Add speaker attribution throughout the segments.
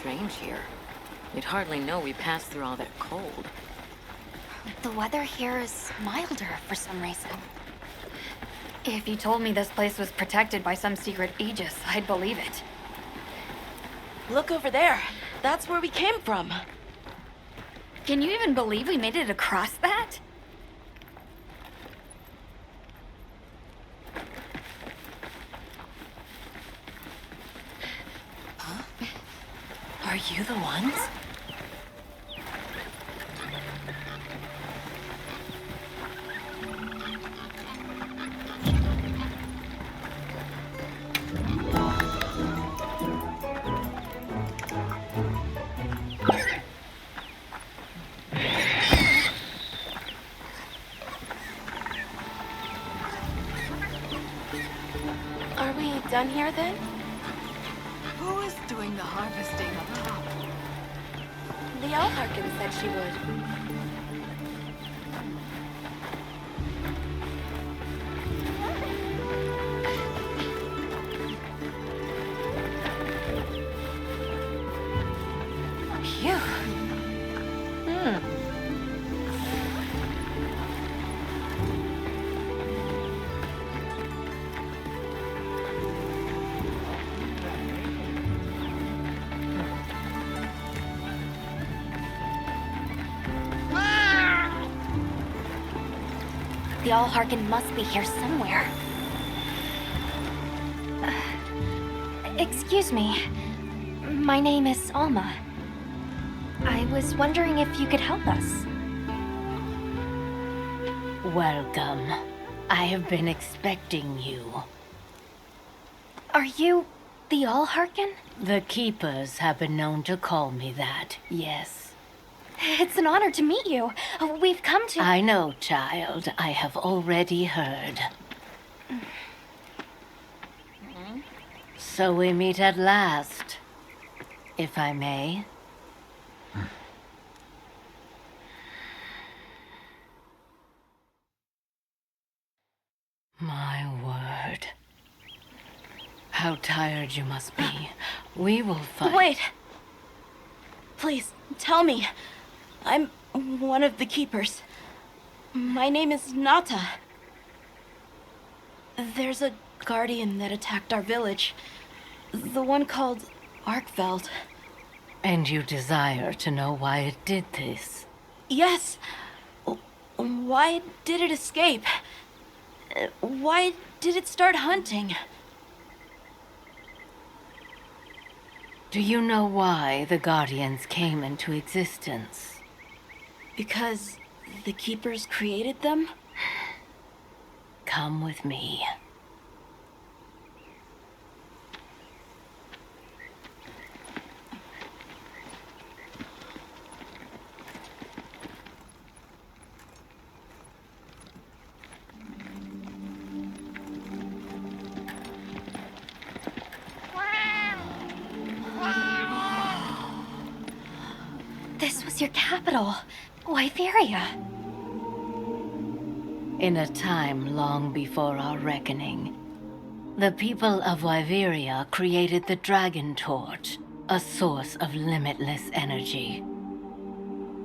Speaker 1: strange here. You'd hardly know we passed through all that cold.
Speaker 2: The weather here is milder for some reason. If you told me this place was protected by some secret aegis, I'd believe it.
Speaker 3: Look over there. That's where we came from.
Speaker 2: Can you even believe we made it across that?
Speaker 3: Are you the ones? Are we done here then?
Speaker 4: Who is doing the harvesting up top?
Speaker 3: The Allharkin said she would.
Speaker 2: Phew. The Allharkin must be here somewhere. Excuse me. My name is Alma. I was wondering if you could help us.
Speaker 5: Welcome. I have been expecting you.
Speaker 2: Are you the Allharkin?
Speaker 5: The Keepers have been known to call me that, yes.
Speaker 2: It's an honor to meet you. We've come to...
Speaker 5: I know, child. I have already heard. So we meet at last, if I may. My word. How tired you must be. We will fight.
Speaker 3: Wait! Please, tell me. I'm one of the Keepers. My name is Nata. There's a guardian that attacked our village. The one called Arkveld.
Speaker 5: And you desire to know why it did this?
Speaker 3: Yes. Why did it escape? Why did it start hunting?
Speaker 5: Do you know why the Guardians came into existence?
Speaker 3: Because the Keepers created them?
Speaker 5: Come with me.
Speaker 2: This was your capital, Wyveria.
Speaker 5: In a time long before our reckoning, the people of Wyveria created the Dragon Torch, a source of limitless energy.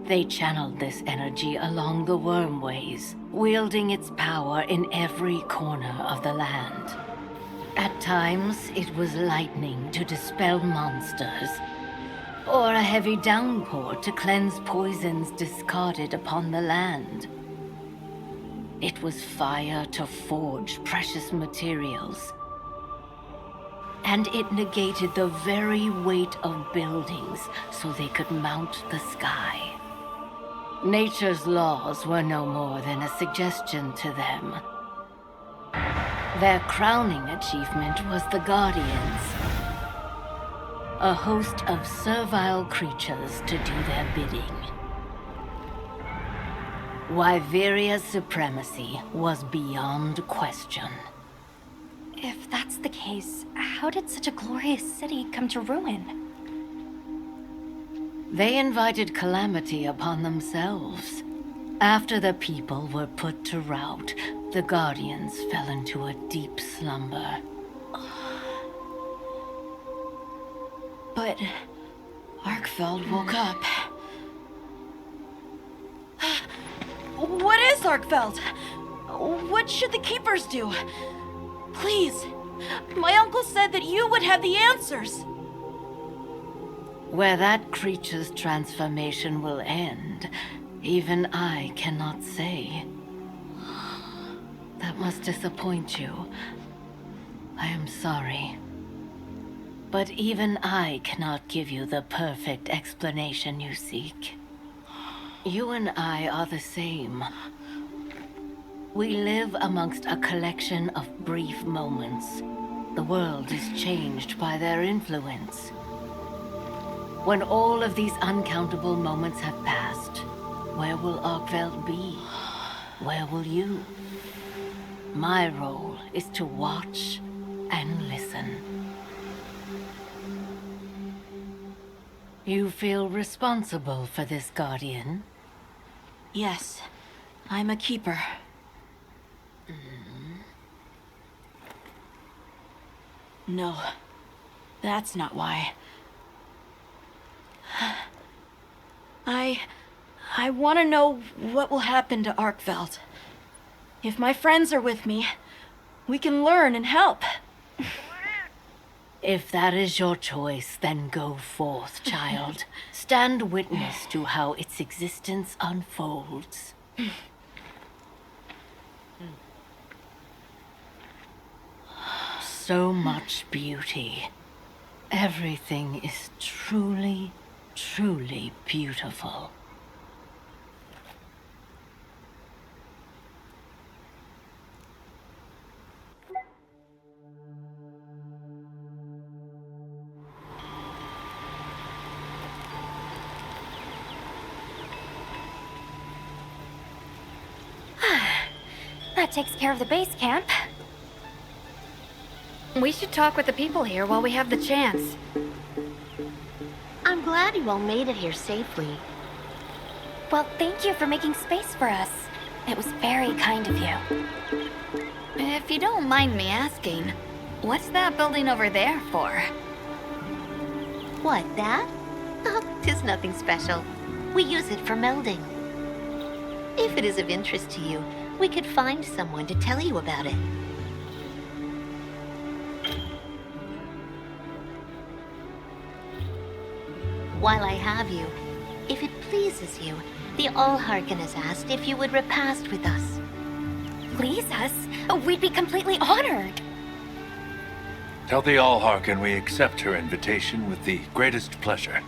Speaker 5: They channeled this energy along the Wormways, wielding its power in every corner of the land. At times, it was lightning to dispel monsters, or a heavy downpour to cleanse poisons discarded upon the land. It was fire to forge precious materials. And it negated the very weight of buildings so they could mount the sky. Nature's laws were no more than a suggestion to them. Their crowning achievement was the Guardians, a host of servile creatures to do their bidding. Wyveria's supremacy was beyond question.
Speaker 2: If that's the case, how did such a glorious city come to ruin?
Speaker 5: They invited calamity upon themselves. After the people were put to rout, the Guardians fell into a deep slumber.
Speaker 3: But Arkfeld woke up. What is Arkfeld? What should the Keepers do? Please. My uncle said that you would have the answers.
Speaker 5: Where that creature's transformation will end, even I cannot say. That must disappoint you. I am sorry. But even I cannot give you the perfect explanation you seek. You and I are the same. We live amongst a collection of brief moments. The world is changed by their influence. When all of these uncountable moments have passed, where will Arkveld be? Where will you? My role is to watch and listen. You feel responsible for this, Guardian?
Speaker 3: Yes, I'm a Keeper. No, that's not why. I want to know what will happen to Arkveld. If my friends are with me, we can learn and help.
Speaker 5: If that is your choice, then go forth, child. Stand witness to how its existence unfolds. So much beauty. Everything is truly, truly beautiful.
Speaker 2: That takes care of the base camp. We should talk with the people here while we have the chance.
Speaker 6: I'm glad you all made it here safely.
Speaker 2: Well, thank you for making space for us. It was very kind of you. If you don't mind me asking, what's that building over there for?
Speaker 6: What, that? Oh, 'tis nothing special. We use it for melding. If it is of interest to you, we could find someone to tell you about it. While I have you, if it pleases you, the Allharken has asked if you would repast with us.
Speaker 2: Please us? We'd be completely honored.
Speaker 7: Tell the Allharken we accept her invitation with the greatest pleasure.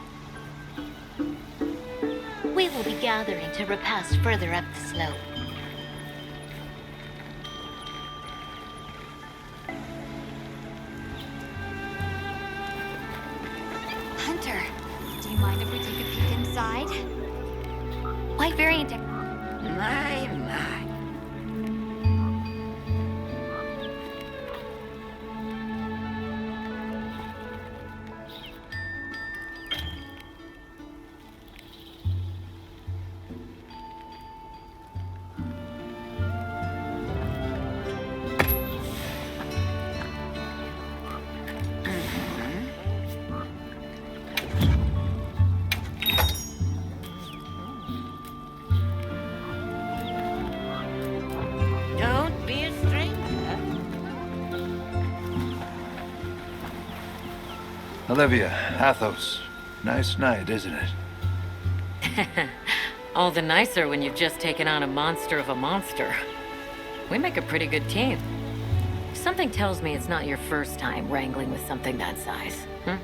Speaker 6: We will be gathering to repast further up the slope.
Speaker 2: Hunter, do you mind if we take a peek inside? White variant.
Speaker 4: My. Don't be a stranger.
Speaker 7: Olivia, Athos. Nice night, isn't it?
Speaker 1: All the nicer when you've just taken on a monster of a monster. We make a pretty good team. Something tells me it's not your first time wrangling with something that size, hmm?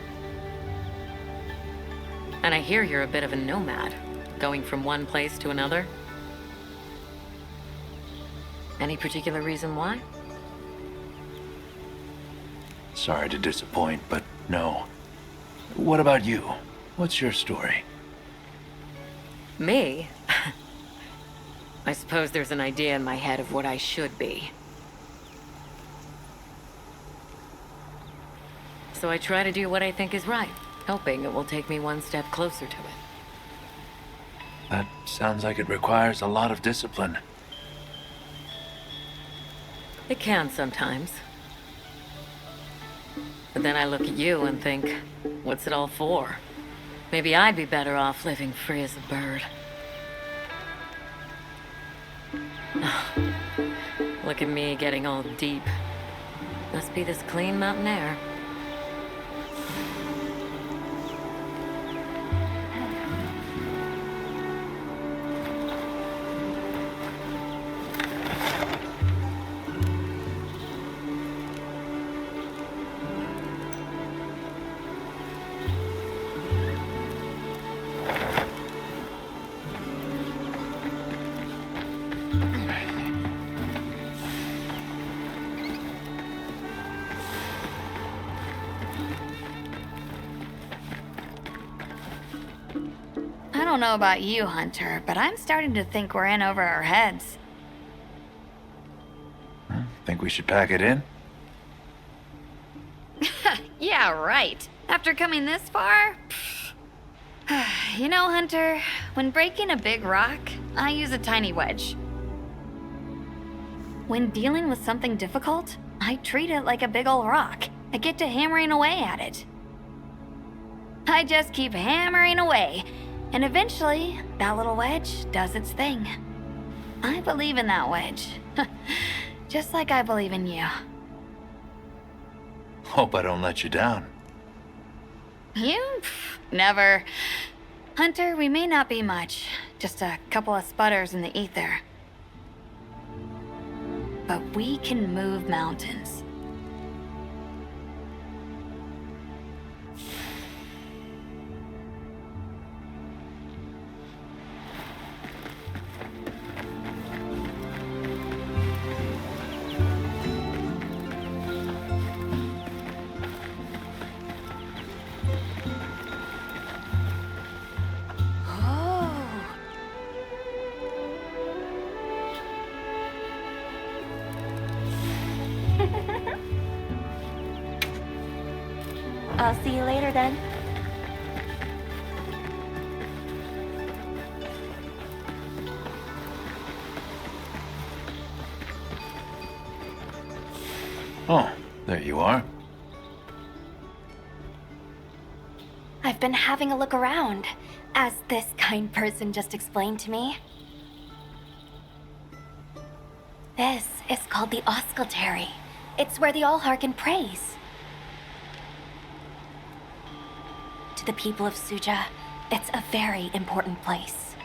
Speaker 1: And I hear you're a bit of a nomad, going from one place to another. Any particular reason why?
Speaker 7: Sorry to disappoint, but no. What about you? What's your story?
Speaker 1: Me? I suppose there's an idea in my head of what I should be. So I try to do what I think is right, hoping it will take me one step closer to it.
Speaker 7: That sounds like it requires a lot of discipline.
Speaker 1: It can sometimes. But then I look at you and think, what's it all for? Maybe I'd be better off living free as a bird. Look at me getting all deep. Must be this clean mountain air.
Speaker 2: I don't know about you, Hunter, but I'm starting to think we're in over our heads.
Speaker 7: Think we should pack it in?
Speaker 2: Yeah, right. After coming this far? You know, Hunter, when breaking a big rock, I use a tiny wedge. When dealing with something difficult, I treat it like a big old rock. I get to hammering away at it. I just keep hammering away, and eventually, that little wedge does its thing. I believe in that wedge. Just like I believe in you.
Speaker 7: Hope I don't let you down.
Speaker 2: You? Never. Hunter, we may not be much. Just a couple of sputters in the ether. But we can move mountains.
Speaker 3: I'll see you later then.
Speaker 7: Oh, there you are.
Speaker 3: I've been having a look around, as this kind person just explained to me. This is called the Oscultary. It's where the Allharkin prays. To the people of Suja, it's a very important place.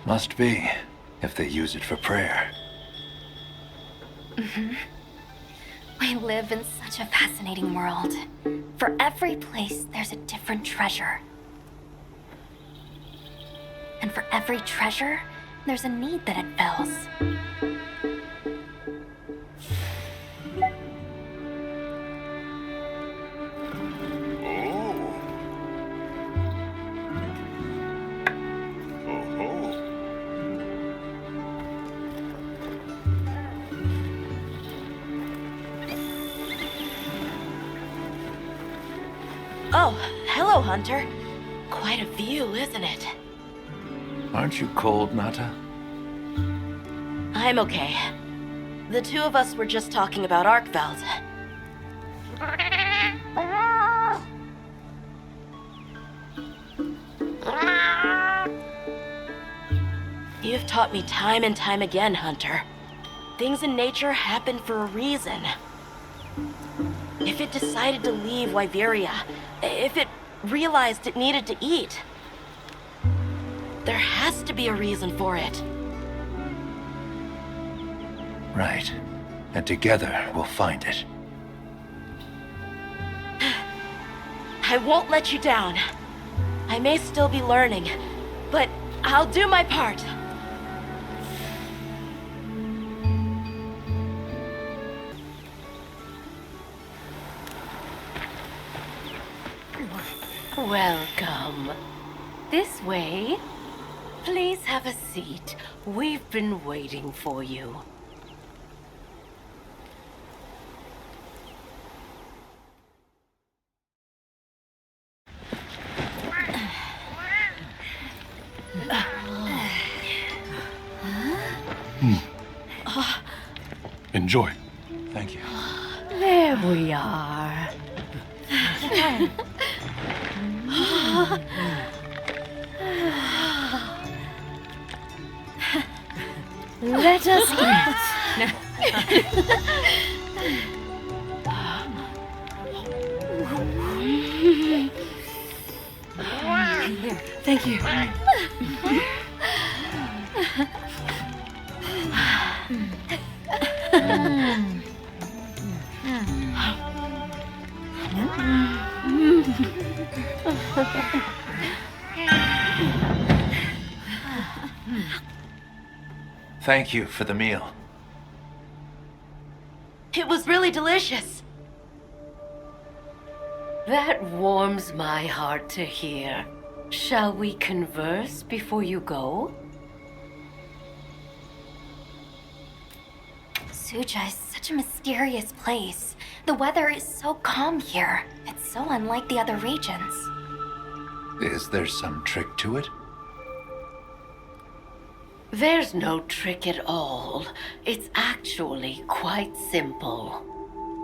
Speaker 7: Must be, if they use it for prayer.
Speaker 3: We live in such a fascinating world. For every place, there's a different treasure. And for every treasure, there's a need that it fills. Oh, hello, Hunter. Quite a view, isn't it?
Speaker 7: Aren't you cold, Nata?
Speaker 3: I'm okay. The two of us were just talking about Arkveld. You've taught me time and time again, Hunter. Things in nature happen for a reason. If it decided to leave Wyveria, if it realized it needed to eat, there has to be a reason for it.
Speaker 7: Right. And together we'll find it.
Speaker 3: I won't let you down. I may still be learning, but I'll do my part.
Speaker 5: Welcome. This way. Please have a seat. We've been waiting for you.
Speaker 8: Enjoy.
Speaker 7: Thank you.
Speaker 5: There we are. Let us eat.
Speaker 3: Thank you.
Speaker 7: Thank you for the meal.
Speaker 3: It was really delicious.
Speaker 5: That warms my heart to hear. Shall we converse before you go?
Speaker 2: Suja is such a mysterious place. The weather is so calm here. It's so unlike the other regions.
Speaker 7: Is there some trick to it?
Speaker 5: There's no trick at all. It's actually quite simple.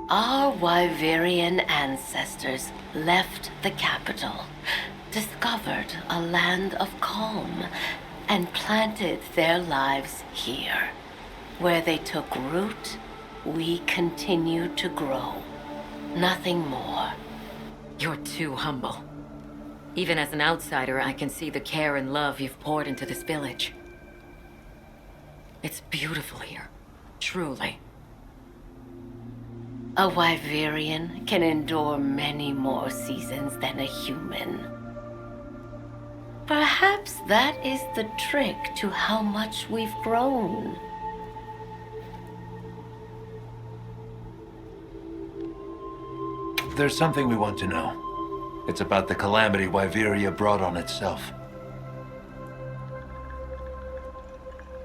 Speaker 5: Our Wyverian ancestors left the capital, discovered a land of calm, and planted their lives here. Where they took root, we continue to grow. Nothing more.
Speaker 1: You're too humble. Even as an outsider, I can see the care and love you've poured into this village. It's beautiful here. Truly.
Speaker 5: A Wyverian can endure many more seasons than a human. Perhaps that is the trick to how much we've grown.
Speaker 7: There's something we want to know. It's about the calamity Wyveria brought on itself.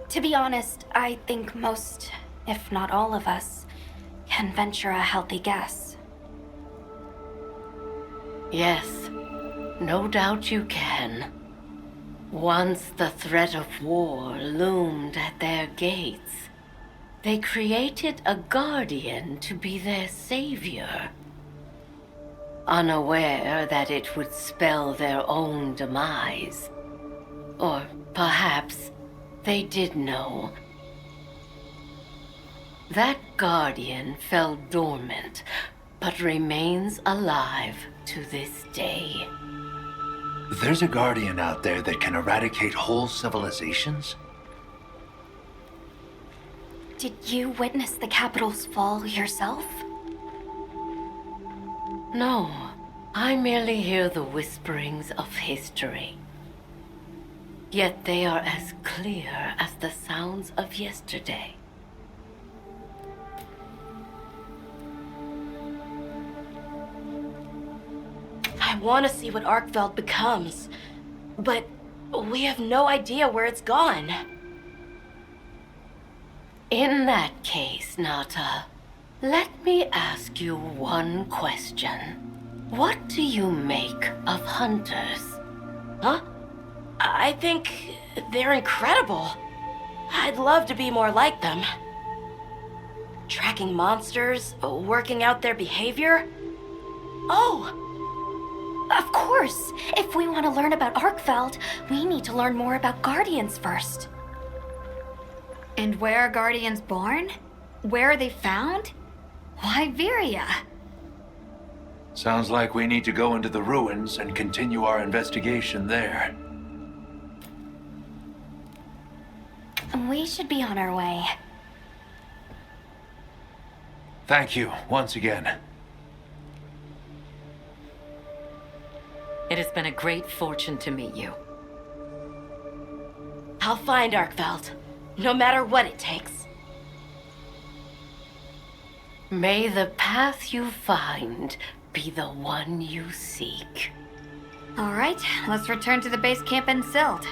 Speaker 2: To be honest, I think most, if not all of us, can venture a healthy guess.
Speaker 5: Yes, no doubt you can. Once the threat of war loomed at their gates, they created a guardian to be their savior. Unaware that it would spell their own demise. Or perhaps they did know. That guardian fell dormant, but remains alive to this day.
Speaker 7: There's a guardian out there that can eradicate whole civilizations?
Speaker 2: Did you witness the capital's fall yourself?
Speaker 5: No, I merely hear the whisperings of history. Yet they are as clear as the sounds of yesterday.
Speaker 3: I want to see what Arkveld becomes, but we have no idea where it's gone.
Speaker 5: In that case, Nata, let me ask you one question. What do you make of hunters?
Speaker 3: Huh? I think they're incredible. I'd love to be more like them. Tracking monsters, working out their behavior. Oh!
Speaker 2: Of course! If we want to learn about Arkveld, we need to learn more about Guardians first. And where are Guardians born? Where are they found? Wyveria.
Speaker 7: Sounds like we need to go into the ruins and continue our investigation there.
Speaker 2: We should be on our way.
Speaker 7: Thank you, once again.
Speaker 1: It has been a great fortune to meet you.
Speaker 3: I'll find Arkveld, no matter what it takes.
Speaker 5: May the path you find be the one you seek.
Speaker 2: All right, let's return to the base camp in Silt.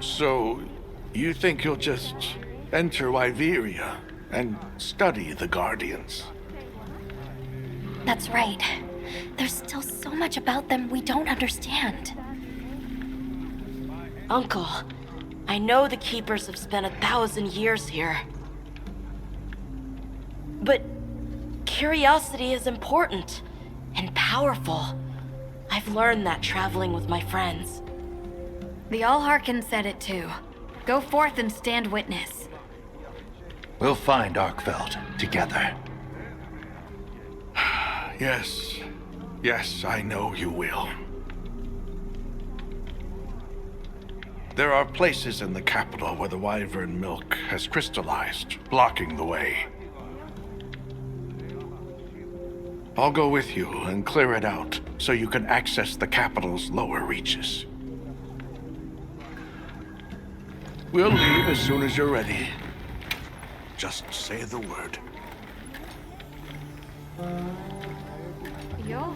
Speaker 8: So, you think you'll just enter Wyveria and study the Guardians?
Speaker 2: That's right. There's still so much about them we don't understand.
Speaker 3: Uncle, I know the Keepers have spent 1,000 years here. But curiosity is important and powerful. I've learned that traveling with my friends.
Speaker 2: The Allharkin said it too. Go forth and stand witness.
Speaker 7: We'll find Arkfeld together.
Speaker 8: Yes. Yes, I know you will. There are places in the capital where the Wyvern milk has crystallized, blocking the way. I'll go with you and clear it out so you can access the capital's lower reaches. We'll leave as soon as you're ready. Just say the word.
Speaker 2: Yo.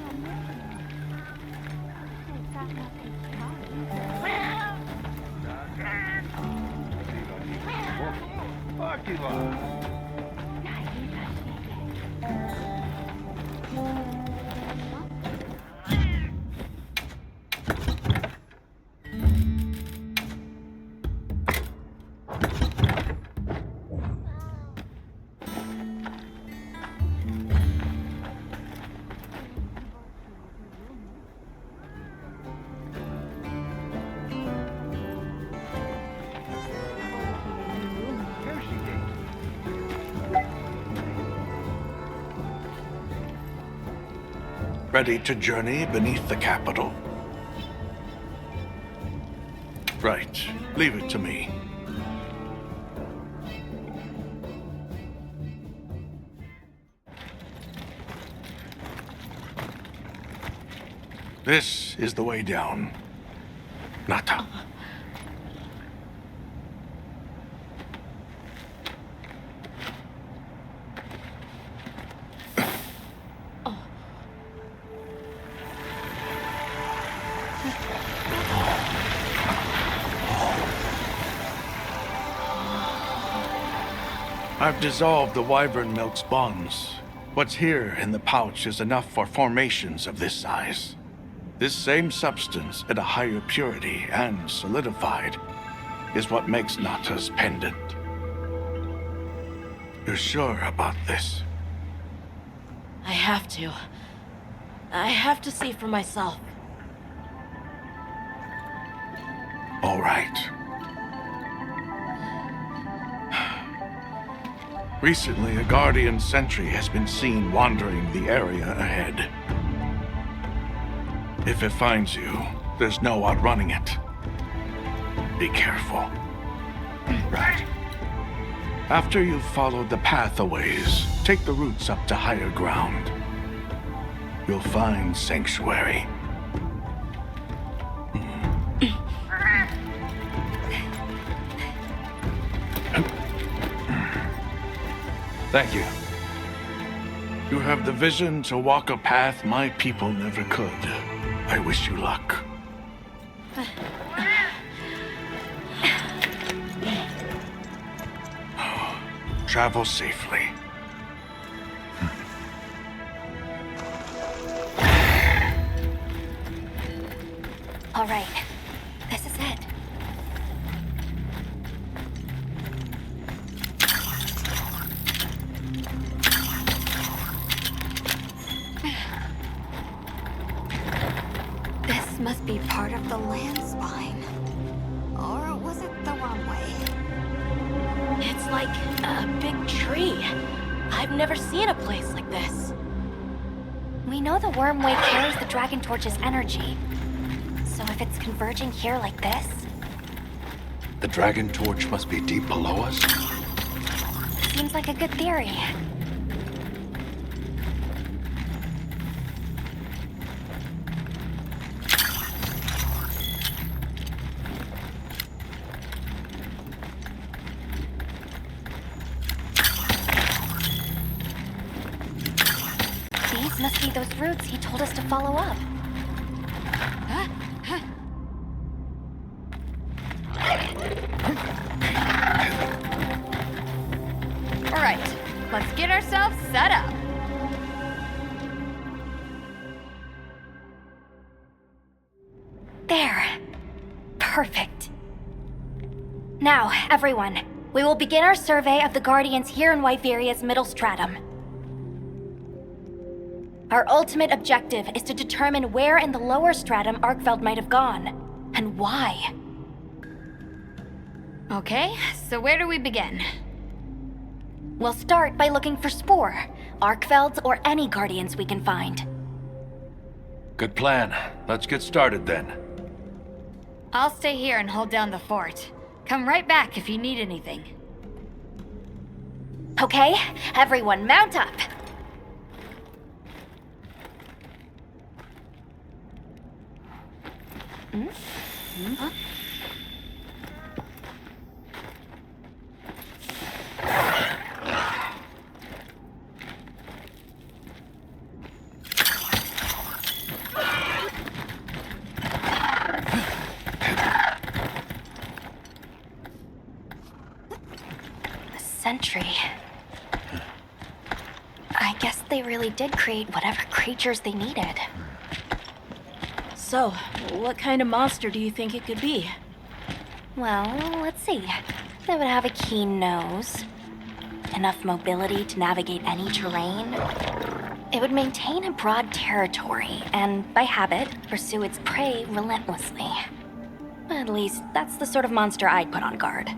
Speaker 8: Ready to journey beneath the capital? Right. Leave it to me. This is the way down. Nata. I've dissolved the Wyvern milk's bonds. What's here in the pouch is enough for formations of this size. This same substance at a higher purity and solidified is what makes Nata's pendant. You're sure about this?
Speaker 3: I have to. I have to see for myself.
Speaker 8: All right. Recently, a Guardian sentry has been seen wandering the area ahead. If it finds you, there's no outrunning it. Be careful. Right. After you've followed the path a ways, take the roots up to higher ground. You'll find sanctuary. Thank you. You have the vision to walk a path my people never could. I wish you luck. Travel safely.
Speaker 2: All right. This is it. This must be part of the land spine. Or was it the wrong way?
Speaker 3: It's like a big tree. I've never seen a place like this.
Speaker 2: We know the Wormway carries the Dragon Torch's energy. So if it's converging here like this...
Speaker 7: The Dragon Torch must be deep below us?
Speaker 2: Seems like a good theory. These must be those roots he told us to follow up. All right, let's get ourselves set up. There. Perfect. Now, everyone, we will begin our survey of the Guardians here in Wyveria's middle stratum.
Speaker 3: Our ultimate objective is to determine where in the lower stratum Arkfeld might have gone, and why.
Speaker 2: Okay, so where do we begin?
Speaker 3: We'll start by looking for Spore, Arkfelds, or any Guardians we can find.
Speaker 7: Good plan. Let's get started then.
Speaker 2: I'll stay here and hold down the fort. Come right back if you need anything.
Speaker 3: Okay, everyone mount up. Huh? A sentry. I guess they really did create whatever creatures they needed. So, what kind of monster do you think it could be? Well, let's see. They would have a keen nose, enough mobility to navigate any terrain. It would maintain a broad territory, and by habit, pursue its prey relentlessly. At least, that's the sort of monster I'd put on guard.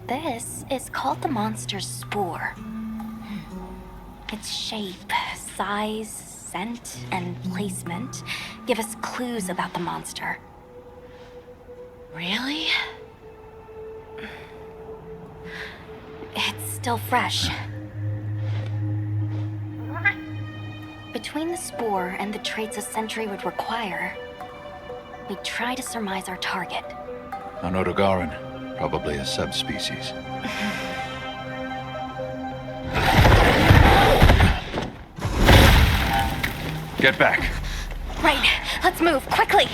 Speaker 3: This is called the monster's spore. Its shape, size, scent, and placement give us clues about the monster. Really? It's still fresh. Between the spore and the traits a sentry would require, we try to surmise our target.
Speaker 7: An Odogaran, probably a subspecies. Get back.
Speaker 3: Right, let's move, quickly!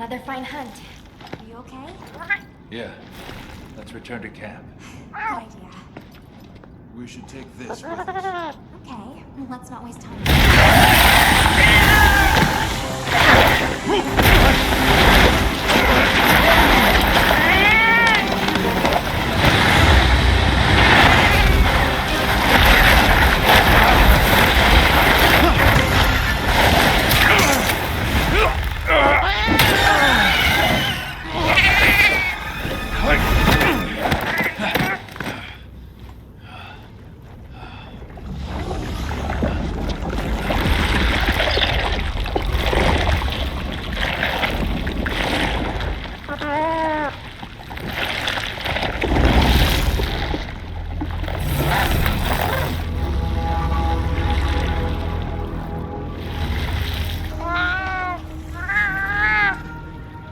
Speaker 2: Another fine hunt. Are you okay?
Speaker 7: Yeah. Let's return to camp.
Speaker 2: Good idea.
Speaker 9: We should take this with us.
Speaker 2: Okay, let's not waste time.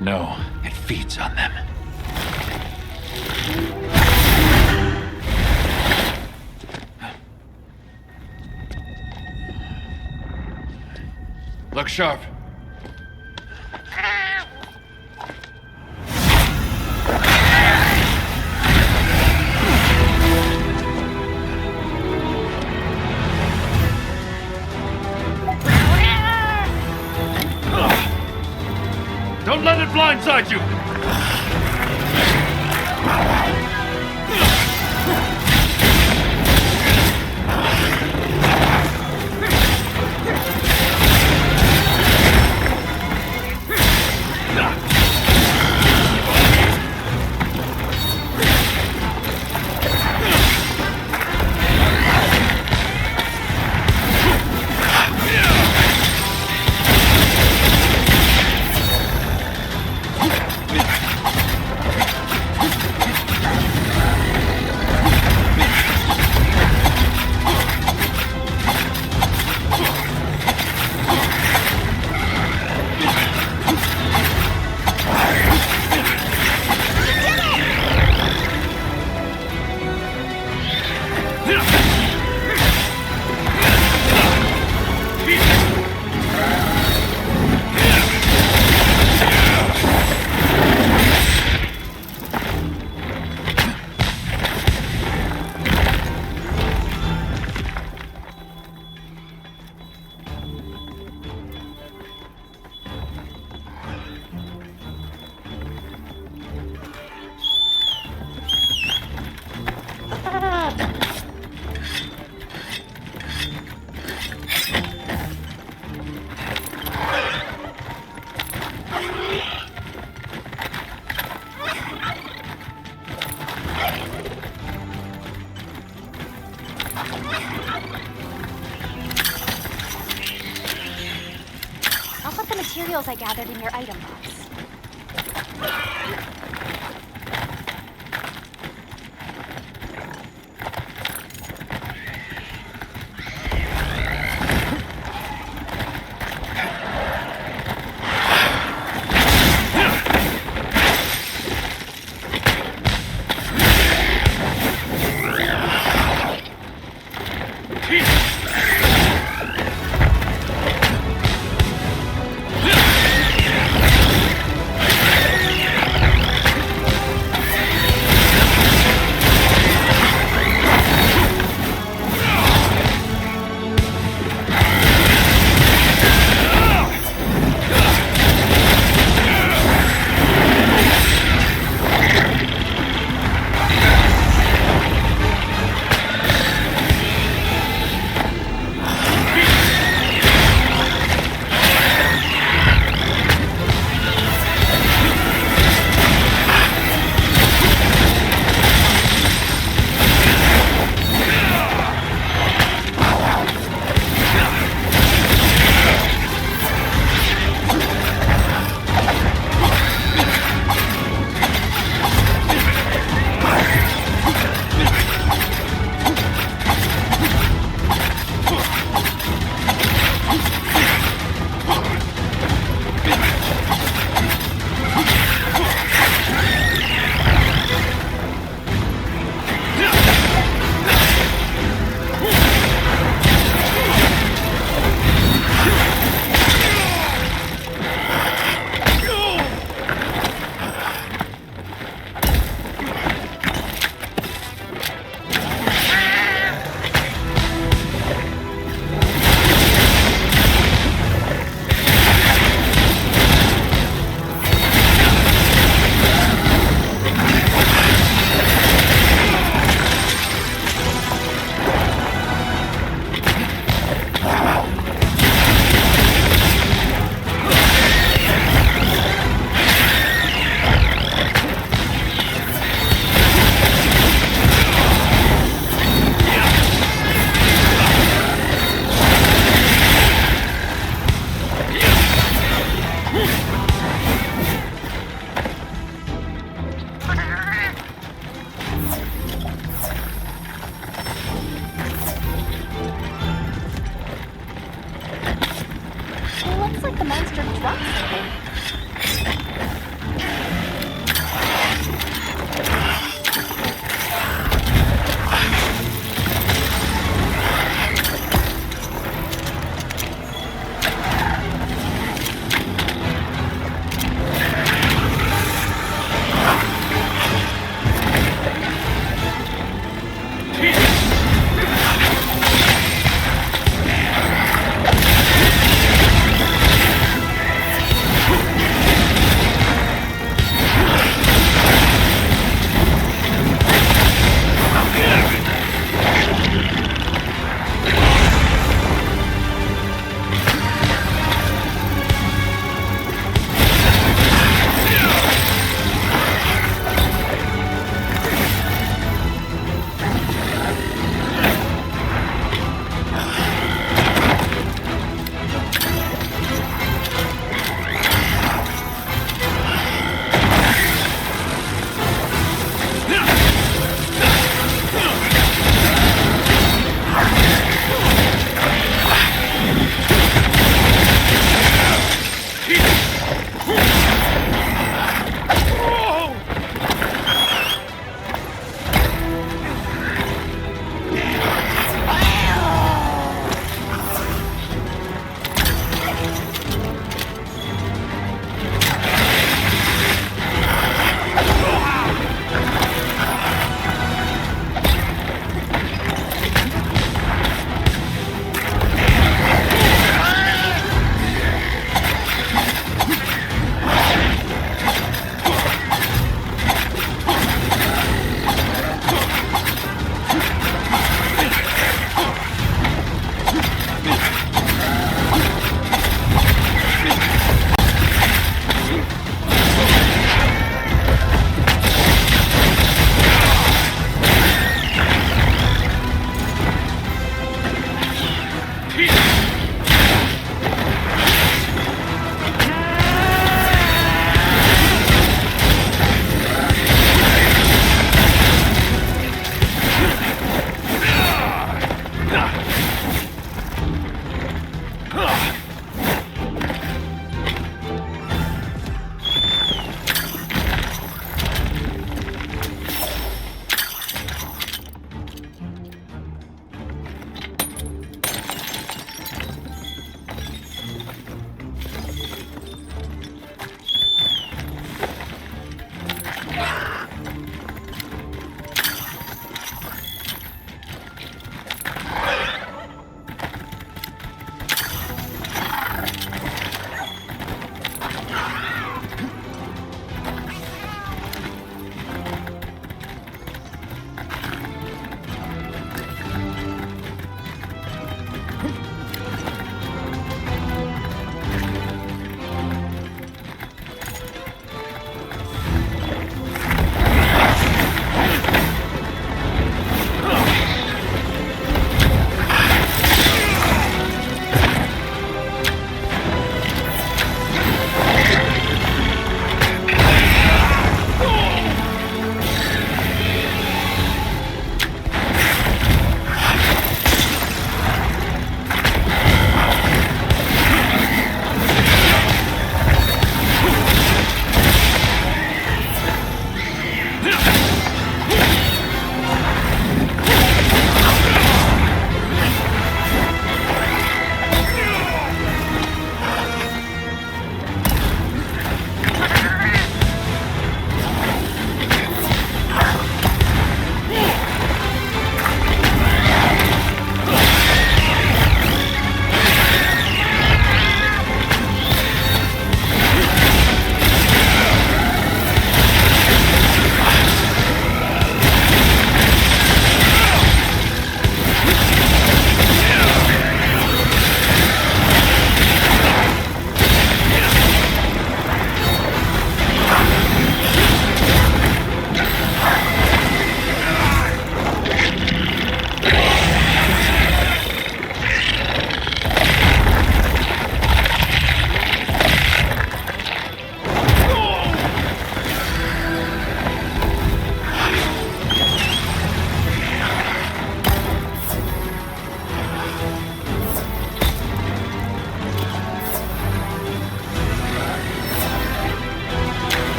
Speaker 7: No, it feeds on them. Look sharp. Don't let it blindside you!
Speaker 2: I'll put the materials I gathered in your item box.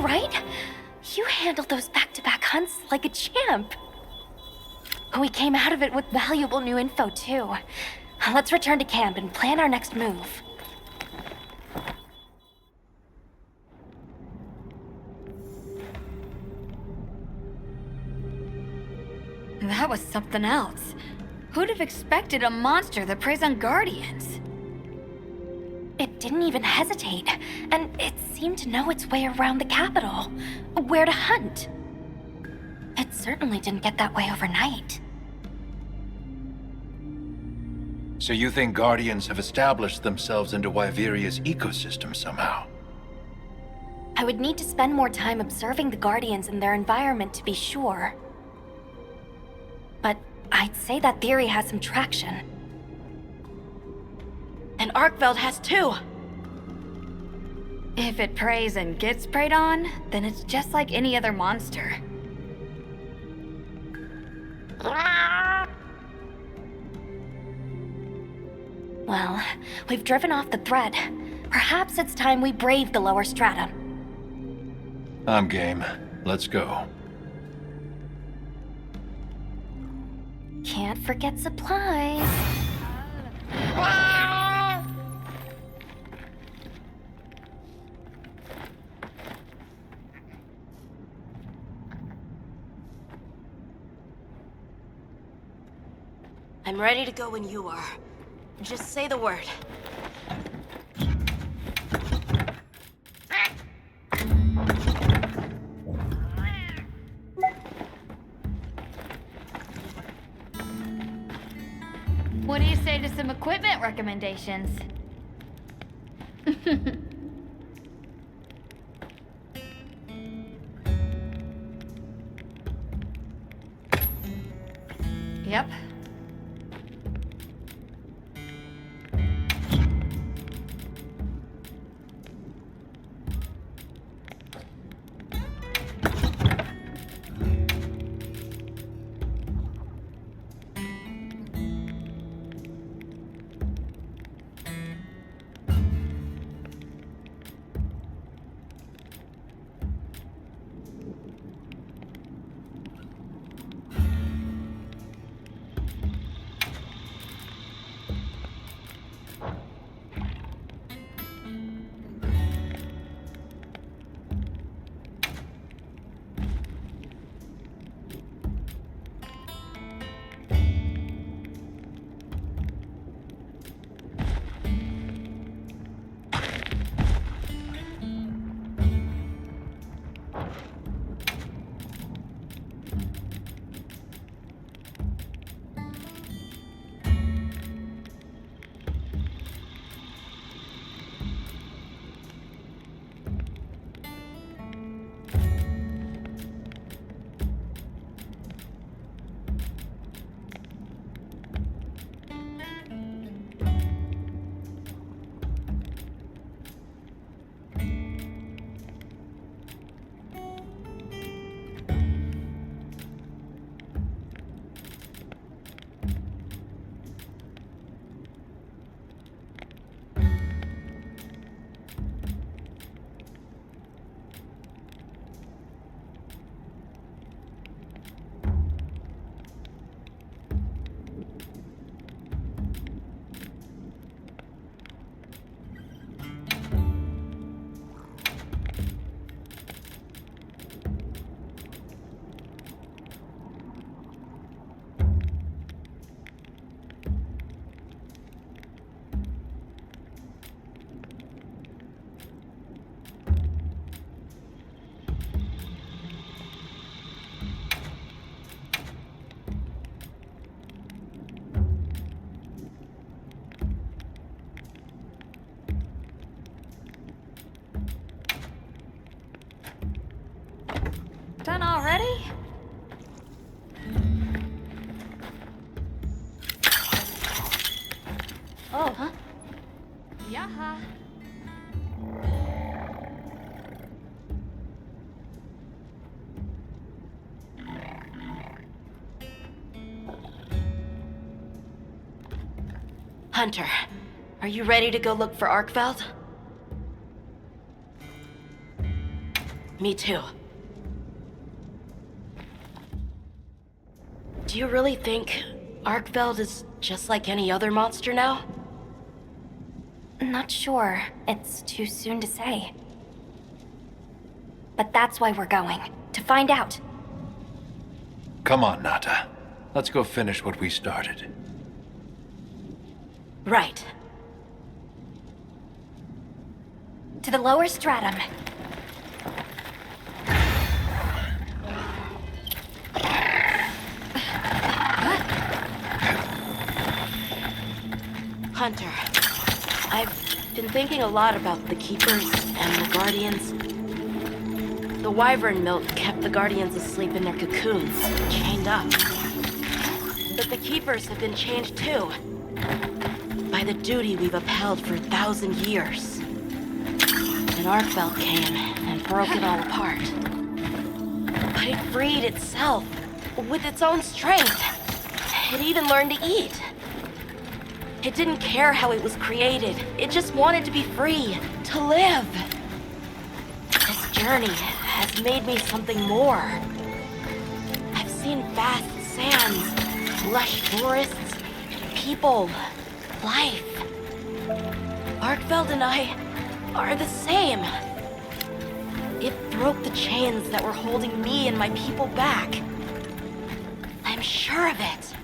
Speaker 2: right? You handled those back-to-back hunts like a champ. We came out of it with valuable new info, too. Let's return to camp and plan our next move. That was something else. Who'd have expected a monster that preys on guardians? It didn't even hesitate, and it seemed to know its way around the capital, where to hunt. It certainly didn't get that way overnight.
Speaker 7: So you think Guardians have established themselves into Wyveria's ecosystem somehow?
Speaker 2: I would need to spend more time observing the Guardians and their environment to be sure. But I'd say that theory has some traction.
Speaker 3: And Arkveld has too.
Speaker 2: If it preys and gets preyed on, then it's just like any other monster. Well, we've driven off the threat. Perhaps it's time we brave the lower strata.
Speaker 7: I'm game. Let's go.
Speaker 2: Can't forget supplies.
Speaker 3: I'm ready to go when you are. Just say the word.
Speaker 2: What do you say to some equipment recommendations? Yep. Done already? Oh, huh? Yaha.
Speaker 3: Hunter, are you ready to go look for Arkveld? Me too. Do you really think Arkveld is just like any other monster now?
Speaker 2: Not sure. It's too soon to say. But that's why we're going. To find out.
Speaker 7: Come on, Nata. Let's go finish what we started.
Speaker 3: Right.
Speaker 2: To the lower stratum.
Speaker 3: Hunter, I've been thinking a lot about the Keepers and the Guardians. The wyvern milk kept the Guardians asleep in their cocoons, chained up. But the Keepers have been changed too. By the duty we've upheld for 1,000 years. And Arkveld came and broke it all apart. But it freed itself, with its own strength. It even learned to eat. It didn't care how it was created. It just wanted to be free, to live. This journey has made me something more. I've seen vast sands, lush forests, people, life. Arkveld and I are the same. It broke the chains that were holding me and my people back. I'm sure of it.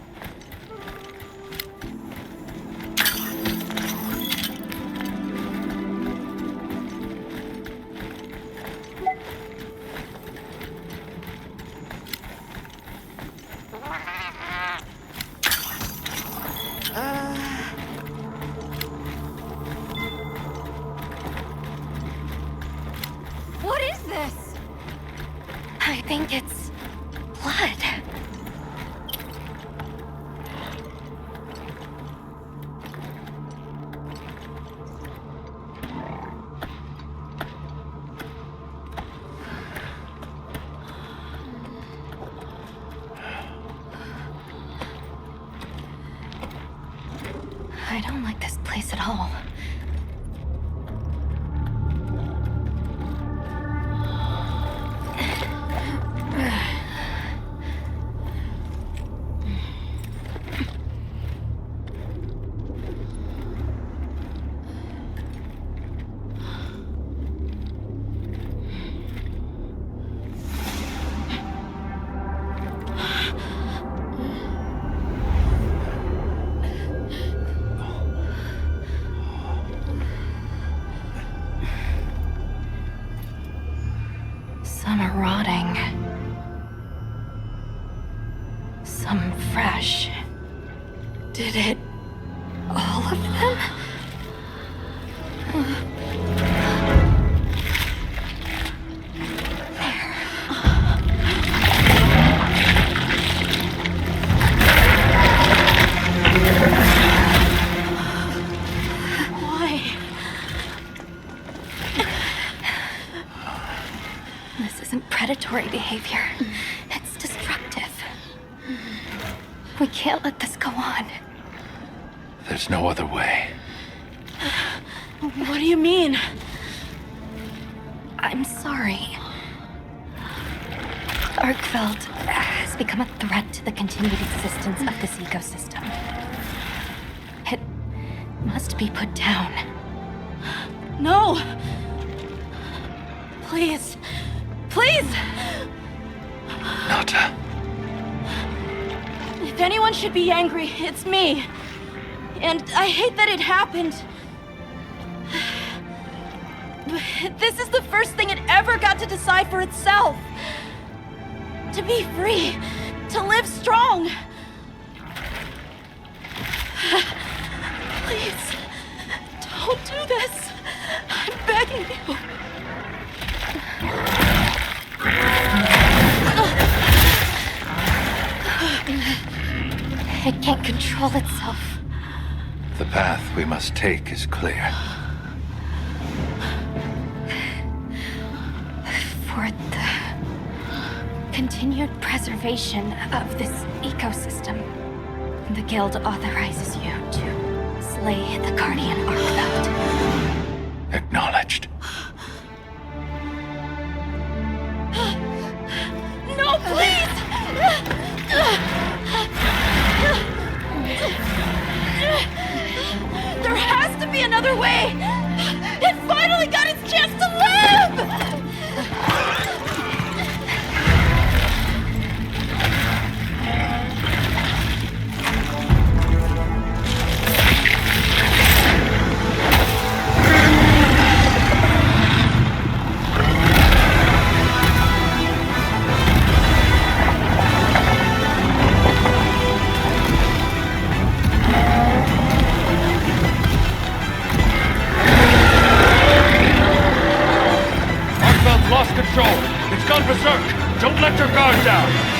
Speaker 2: What is this? I think it's blood. I don't like this place at all. Some are rotting. Some fresh. Did it... all of them?
Speaker 3: Why?
Speaker 2: This isn't predatory behavior. It's destructive. We can't let this go on.
Speaker 7: There's no other way.
Speaker 3: What do you mean?
Speaker 2: I'm sorry. Arkveld has become a threat to the continued existence of this ecosystem. It must be put down.
Speaker 3: No! Please. Please!
Speaker 7: Nata.
Speaker 3: If anyone should be angry, it's me. And I hate that it happened. But this is the first thing it ever got to decide for itself. To be free. To live strong. Please. Don't do this. I'm begging you.
Speaker 2: It can't control itself.
Speaker 7: The path we must take is clear.
Speaker 2: For the continued preservation of this ecosystem, the Guild authorizes you to slay the Guardian Arkveld.
Speaker 7: Acknowledged.
Speaker 3: be another way! It finally got its chance to live!
Speaker 8: Arcvel's lost control. It's gone berserk. Don't let your guard down.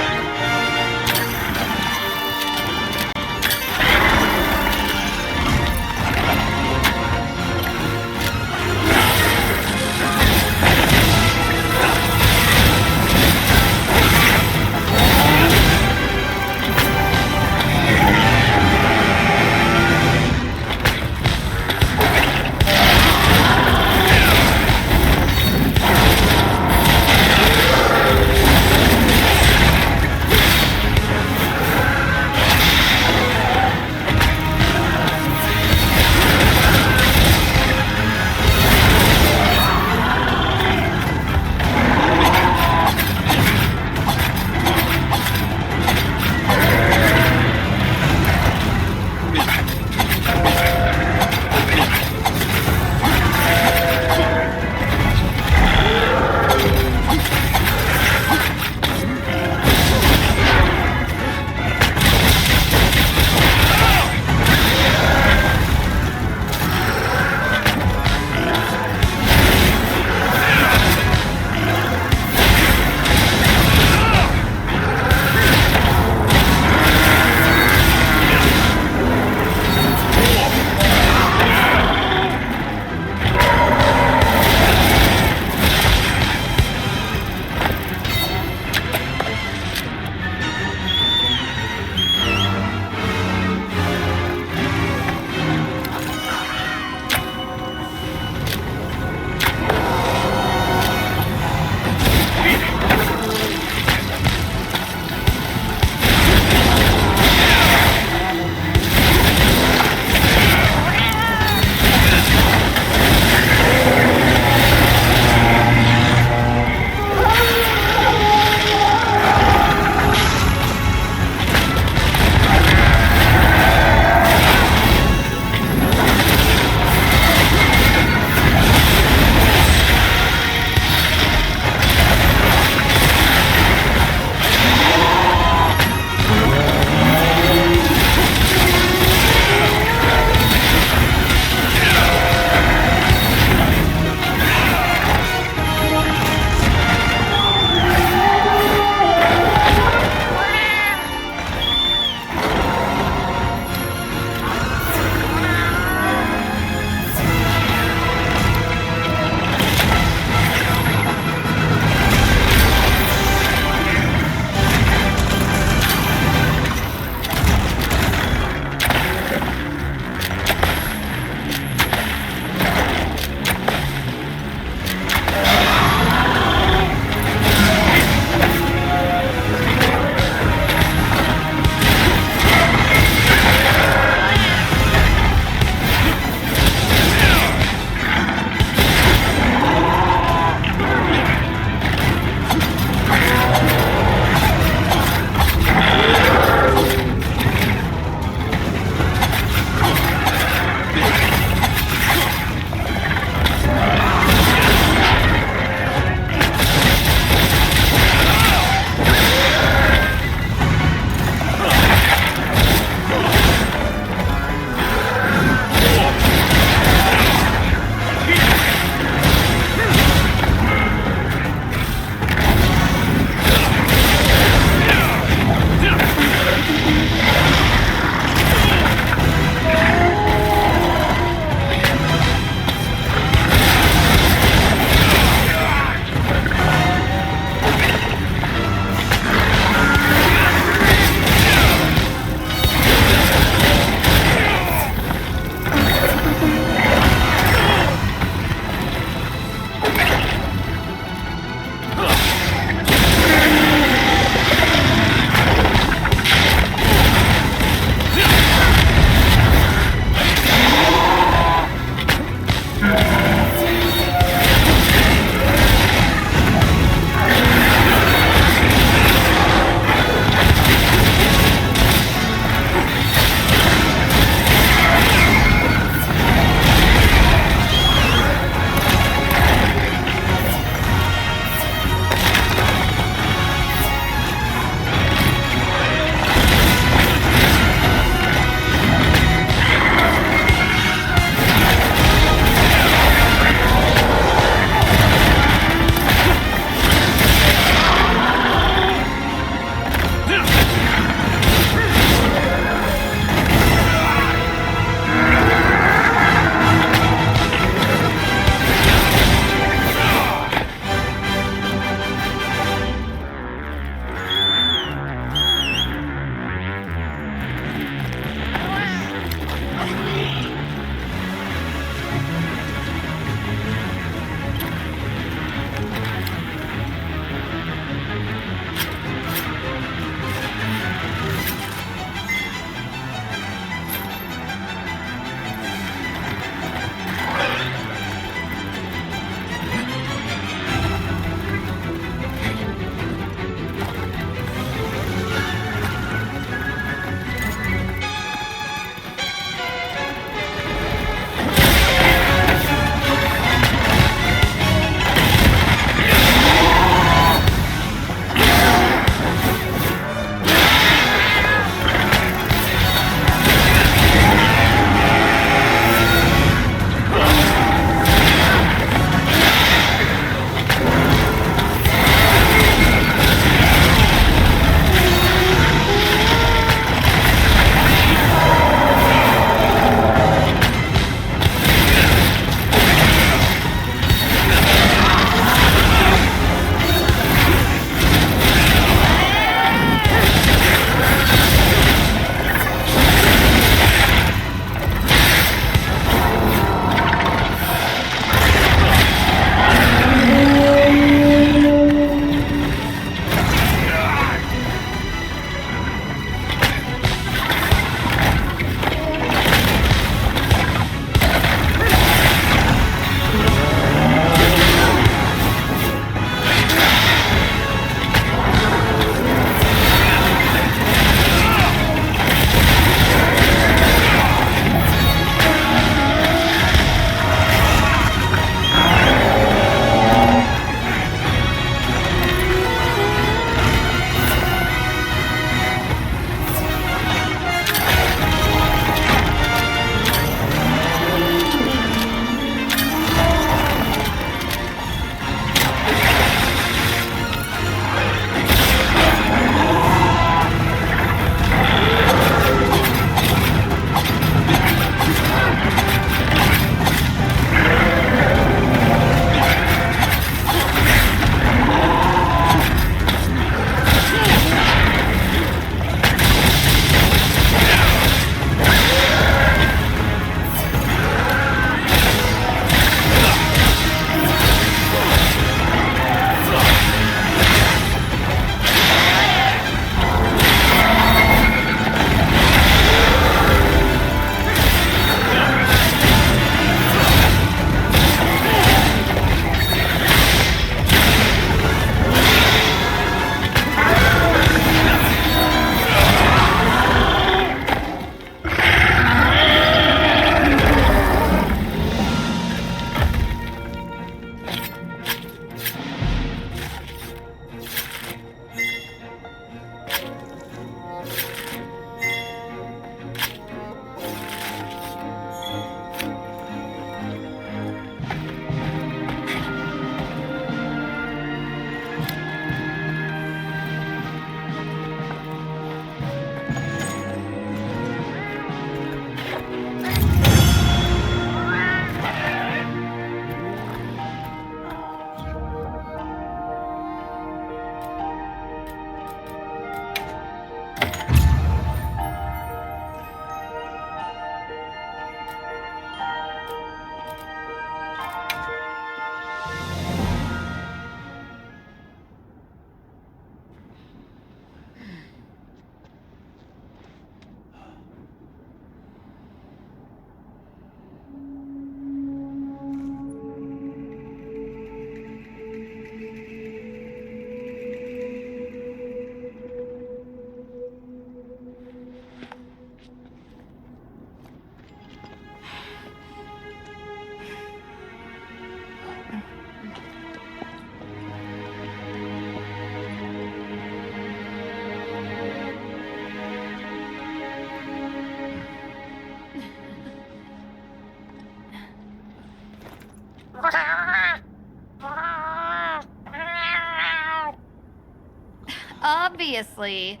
Speaker 2: seriously.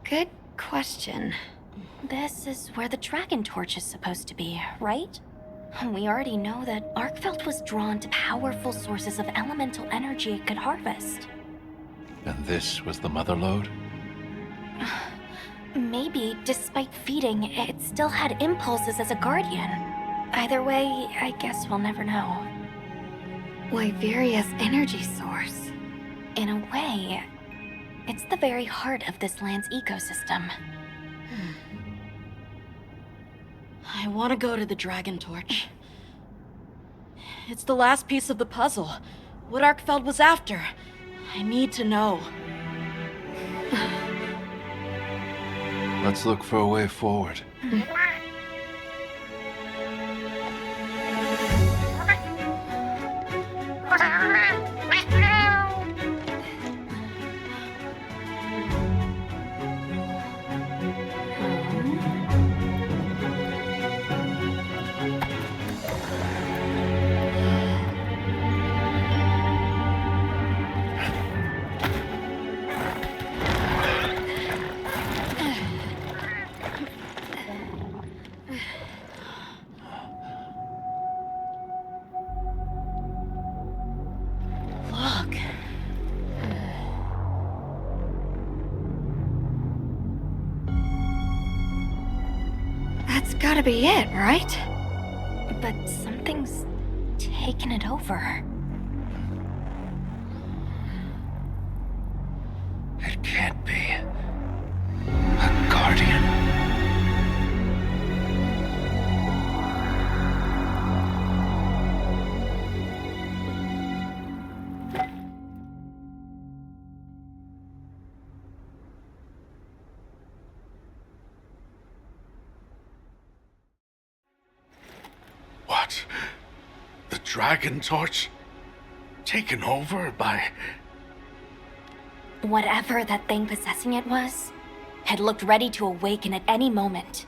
Speaker 2: Good question. This is where the Dragon Torch is supposed to be, right? We already know that Arkfeld was drawn to powerful sources of elemental energy it could harvest.
Speaker 7: And this was the mother lode?
Speaker 2: Maybe, despite feeding, it still had impulses as a guardian. Either way, I guess we'll never know. Wyveria's energy source. In a way, it's the very heart of this land's ecosystem.
Speaker 3: I want to go to the Dragon Torch. It's the last piece of the puzzle. What Arkfeld was after. I need to know.
Speaker 7: Let's look for a way forward.
Speaker 3: Look.
Speaker 2: That's gotta be it, right? But something's taken it over.
Speaker 7: It can't be. A guardian.
Speaker 8: What? The Dragon Torch? Taken over by...
Speaker 2: Whatever that thing possessing it was, had looked ready to awaken at any moment.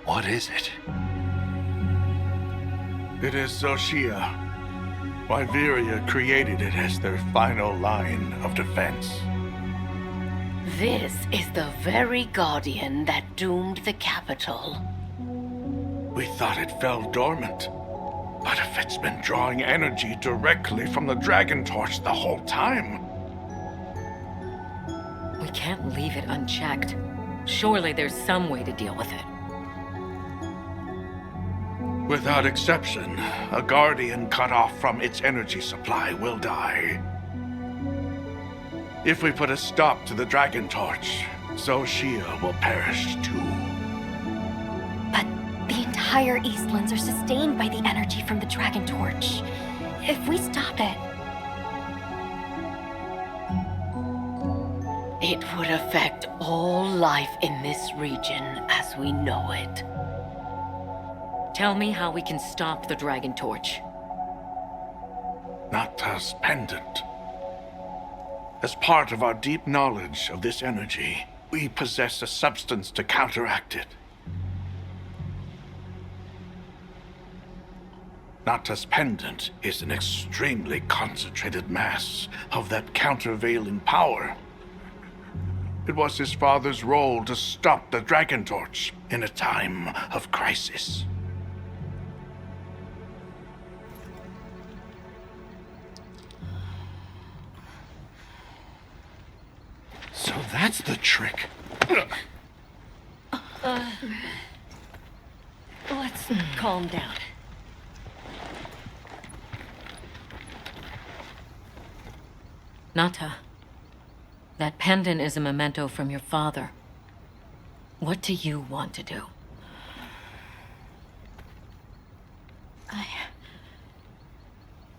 Speaker 7: What is it?
Speaker 8: It is Xochitl. Wyveria created it as their final line of defense.
Speaker 5: This is the very guardian that doomed the capital.
Speaker 8: We thought it fell dormant. But if it's been drawing energy directly from the Dragon Torch the whole time...
Speaker 1: We can't leave it unchecked. Surely there's some way to deal with it.
Speaker 8: Without exception, a guardian cut off from its energy supply will die. If we put a stop to the Dragon Torch, Xochitl will perish too.
Speaker 2: But the entire Eastlands are sustained by the energy from the Dragon Torch. If we stop it,
Speaker 5: It would affect all life in this region as we know it.
Speaker 1: Tell me how we can stop the Dragon Torch.
Speaker 8: Nata's pendant. As part of our deep knowledge of this energy, we possess a substance to counteract it. Nata's pendant is an extremely concentrated mass of that countervailing power. It was his father's role to stop the Dragon Torch in a time of crisis. So that's the trick.
Speaker 5: Let's calm down.
Speaker 1: Nata, that pendant is a memento from your father. What do you want to do?
Speaker 3: I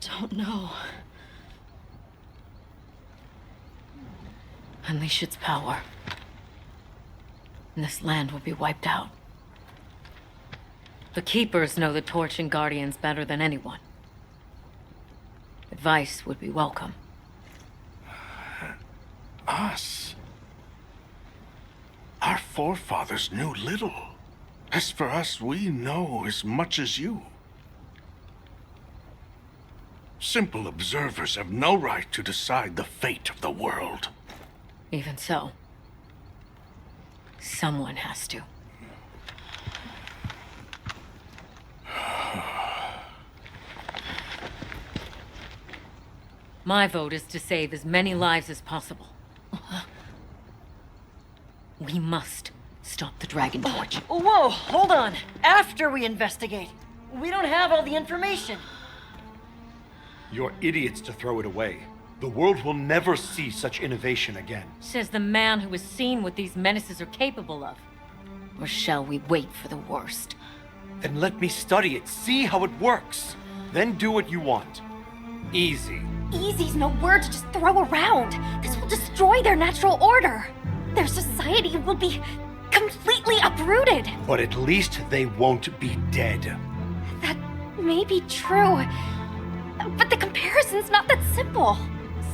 Speaker 3: don't know.
Speaker 1: Unleash its power, and this land will be wiped out. The Keepers know the Torch and Guardians better than anyone. Advice would be welcome.
Speaker 8: Us? Our forefathers knew little. As for us, we know as much as you. Simple observers have no right to decide the fate of the world.
Speaker 1: Even so, someone has to. My vote is to save as many lives as possible. We must stop the Dragon Torch.
Speaker 3: Whoa, hold on. After we investigate. We don't have all the information.
Speaker 10: You're idiots to throw it away. The world will never see such innovation again.
Speaker 1: Says the man who has seen what these menaces are capable of. Or shall we wait for the worst?
Speaker 10: Then let me study it, see how it works. Then do what you want. Easy.
Speaker 2: Easy's no word to just throw around. This will destroy their natural order. Their society will be completely uprooted.
Speaker 10: But at least they won't be dead.
Speaker 2: That may be true. But the comparison's not that simple.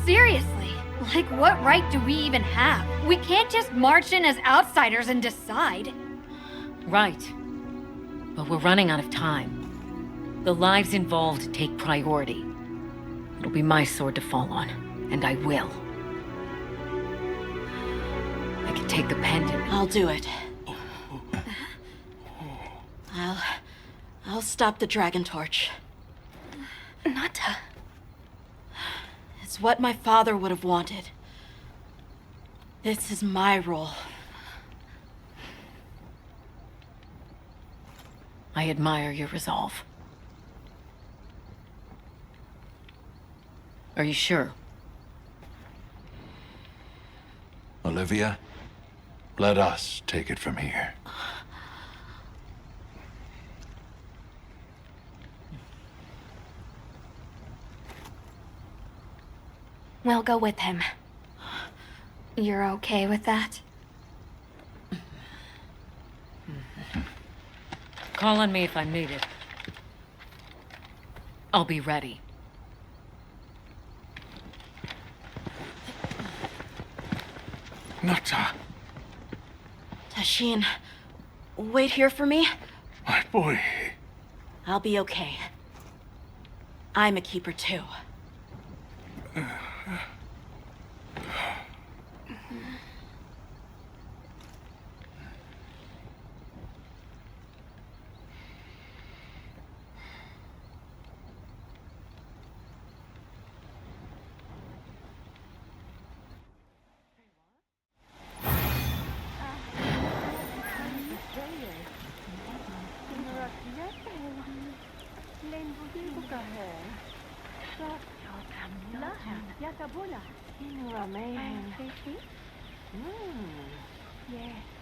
Speaker 2: Seriously, like what right do we even have? We can't just march in as outsiders and decide.
Speaker 1: Right. But we're running out of time. The lives involved take priority. It'll be my sword to fall on, and I will. I can take the pendant.
Speaker 3: I'll do it. I'll stop the Dragon Torch.
Speaker 2: Nata.
Speaker 3: It's what my father would have wanted. This is my role.
Speaker 1: I admire your resolve. Are you sure?
Speaker 7: Olivia, let us take it from here.
Speaker 2: We'll go with him. You're okay with that?
Speaker 1: Call on me if I'm needed. I'll be ready.
Speaker 8: Nata,
Speaker 3: Tashin, wait here for me.
Speaker 8: my boy.
Speaker 3: I'll be okay. I'm a keeper too.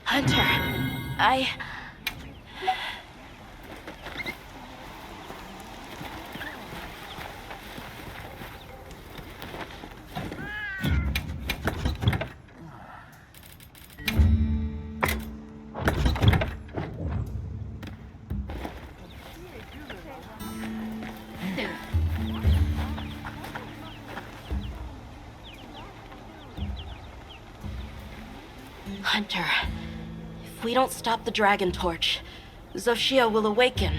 Speaker 3: Hunter, Hunter, if we don't stop the Dragon Torch, Xochitl will awaken,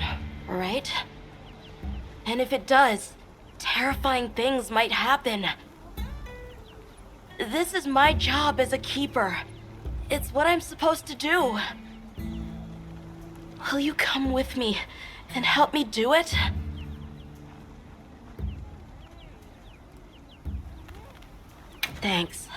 Speaker 3: right? And if it does, terrifying things might happen. This is my job as a keeper. It's what I'm supposed to do. Will you come with me and help me do it? Thanks.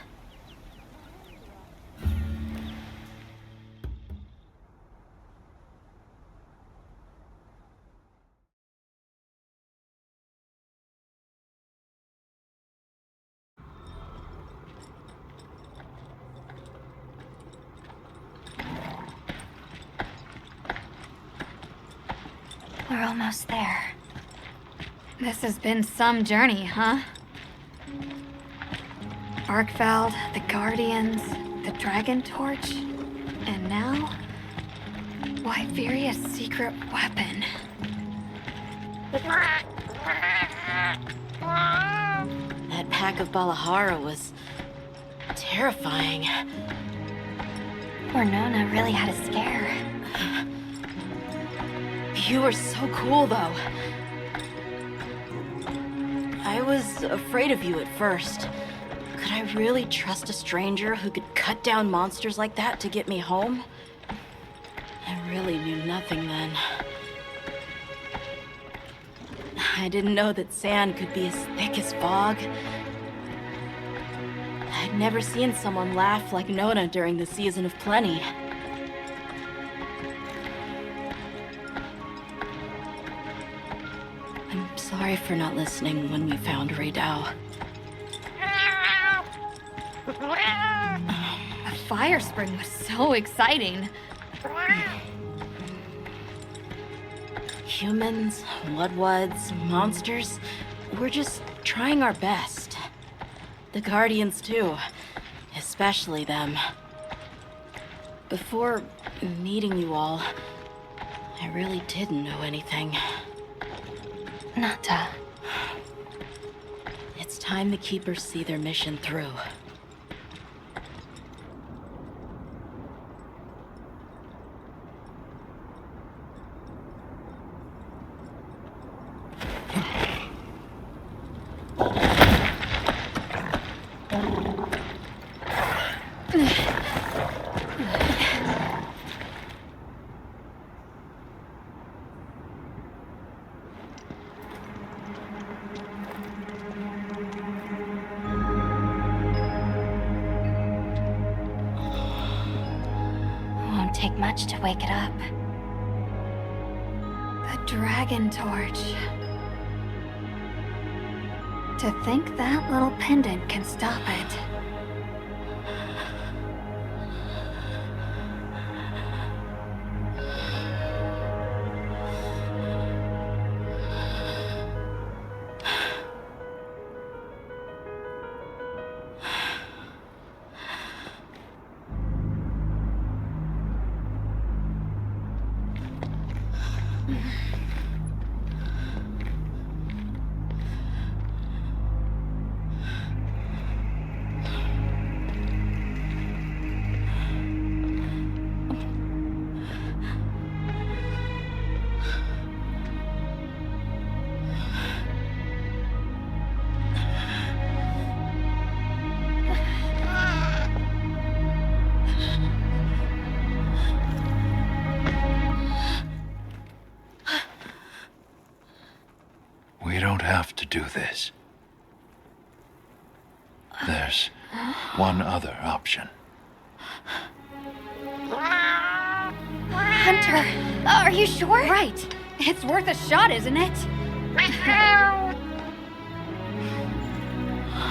Speaker 2: We're almost there. This has been some journey, huh? Arkveld, the Guardians, the Dragon Torch, and now... Wyveria's secret weapon.
Speaker 3: That pack of Balahara was... terrifying.
Speaker 2: Poor Nona really had a scare.
Speaker 3: You were so cool, though. I was afraid of you at first. Could I really trust a stranger who could cut down monsters like that to get me home? I really knew nothing then. I didn't know that sand could be as thick as fog. I'd never seen someone laugh like Nona during the season of plenty. I'm sorry for not listening when we found Ray Dow.
Speaker 2: A fire spring was so exciting.
Speaker 3: Humans, Bloodwoods, monsters, we're just trying our best. The Guardians too, especially them. Before meeting you all, I really didn't know anything.
Speaker 2: Nata.
Speaker 3: It's time the Keepers see their mission through.
Speaker 2: Won't take much to wake it up. The Dragon Torch. To think that little pendant can stop it.
Speaker 7: We don't have to do this. There's one other option.
Speaker 2: Hunter, are you sure? Right. It's worth a shot, isn't it?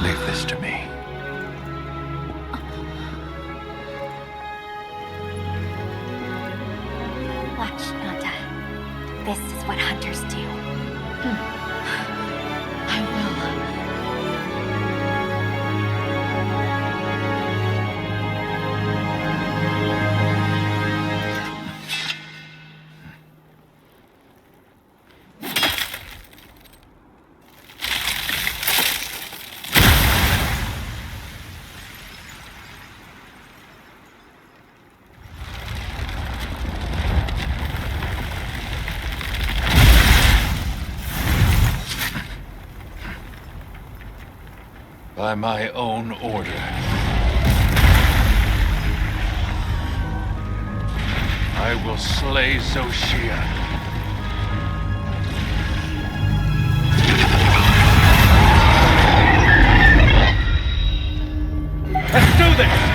Speaker 7: Leave this to me.
Speaker 2: Watch, Nata. This is what hunters do.
Speaker 3: I will.
Speaker 7: By my own order. I will slay Xochitl.
Speaker 10: Let's do this!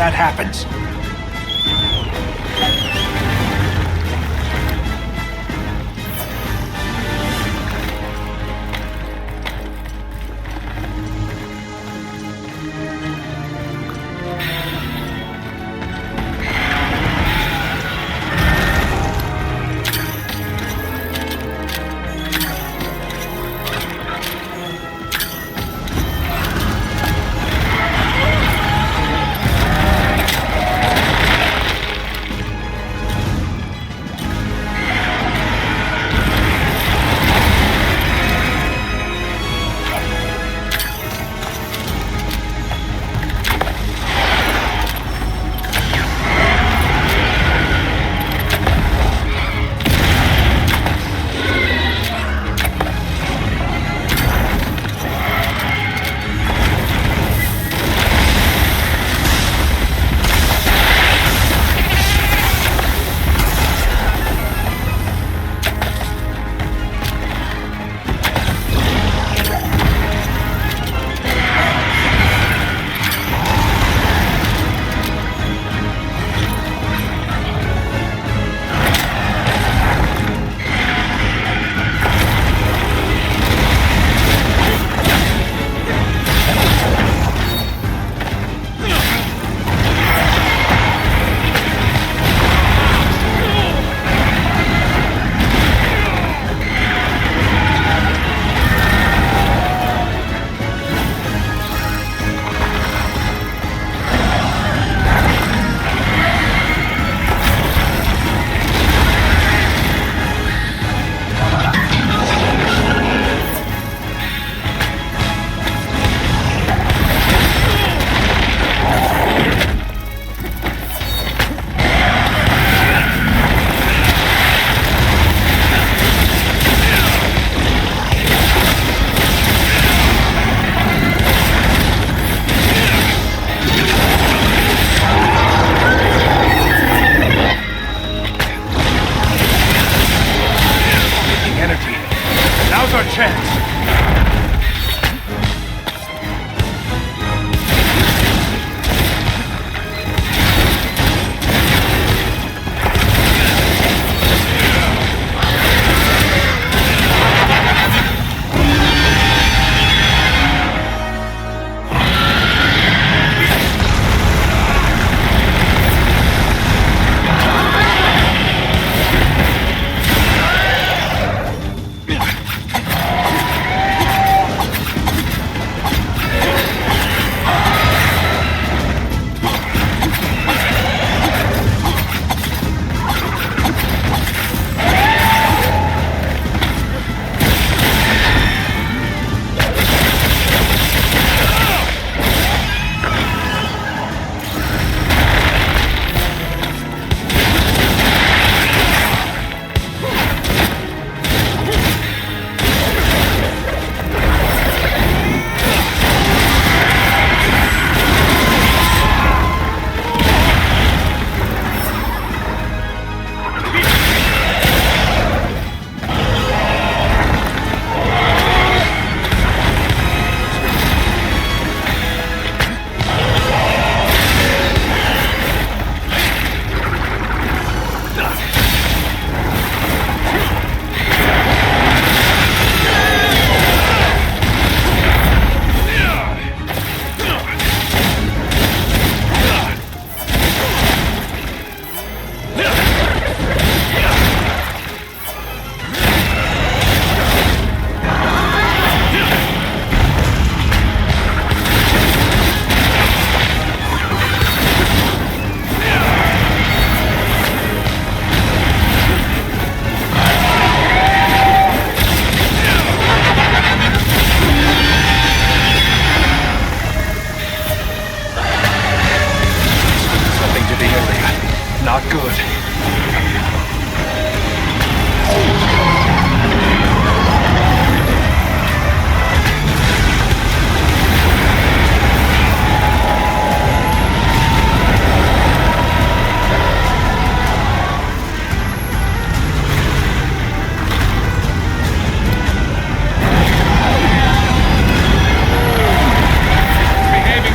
Speaker 7: that happens.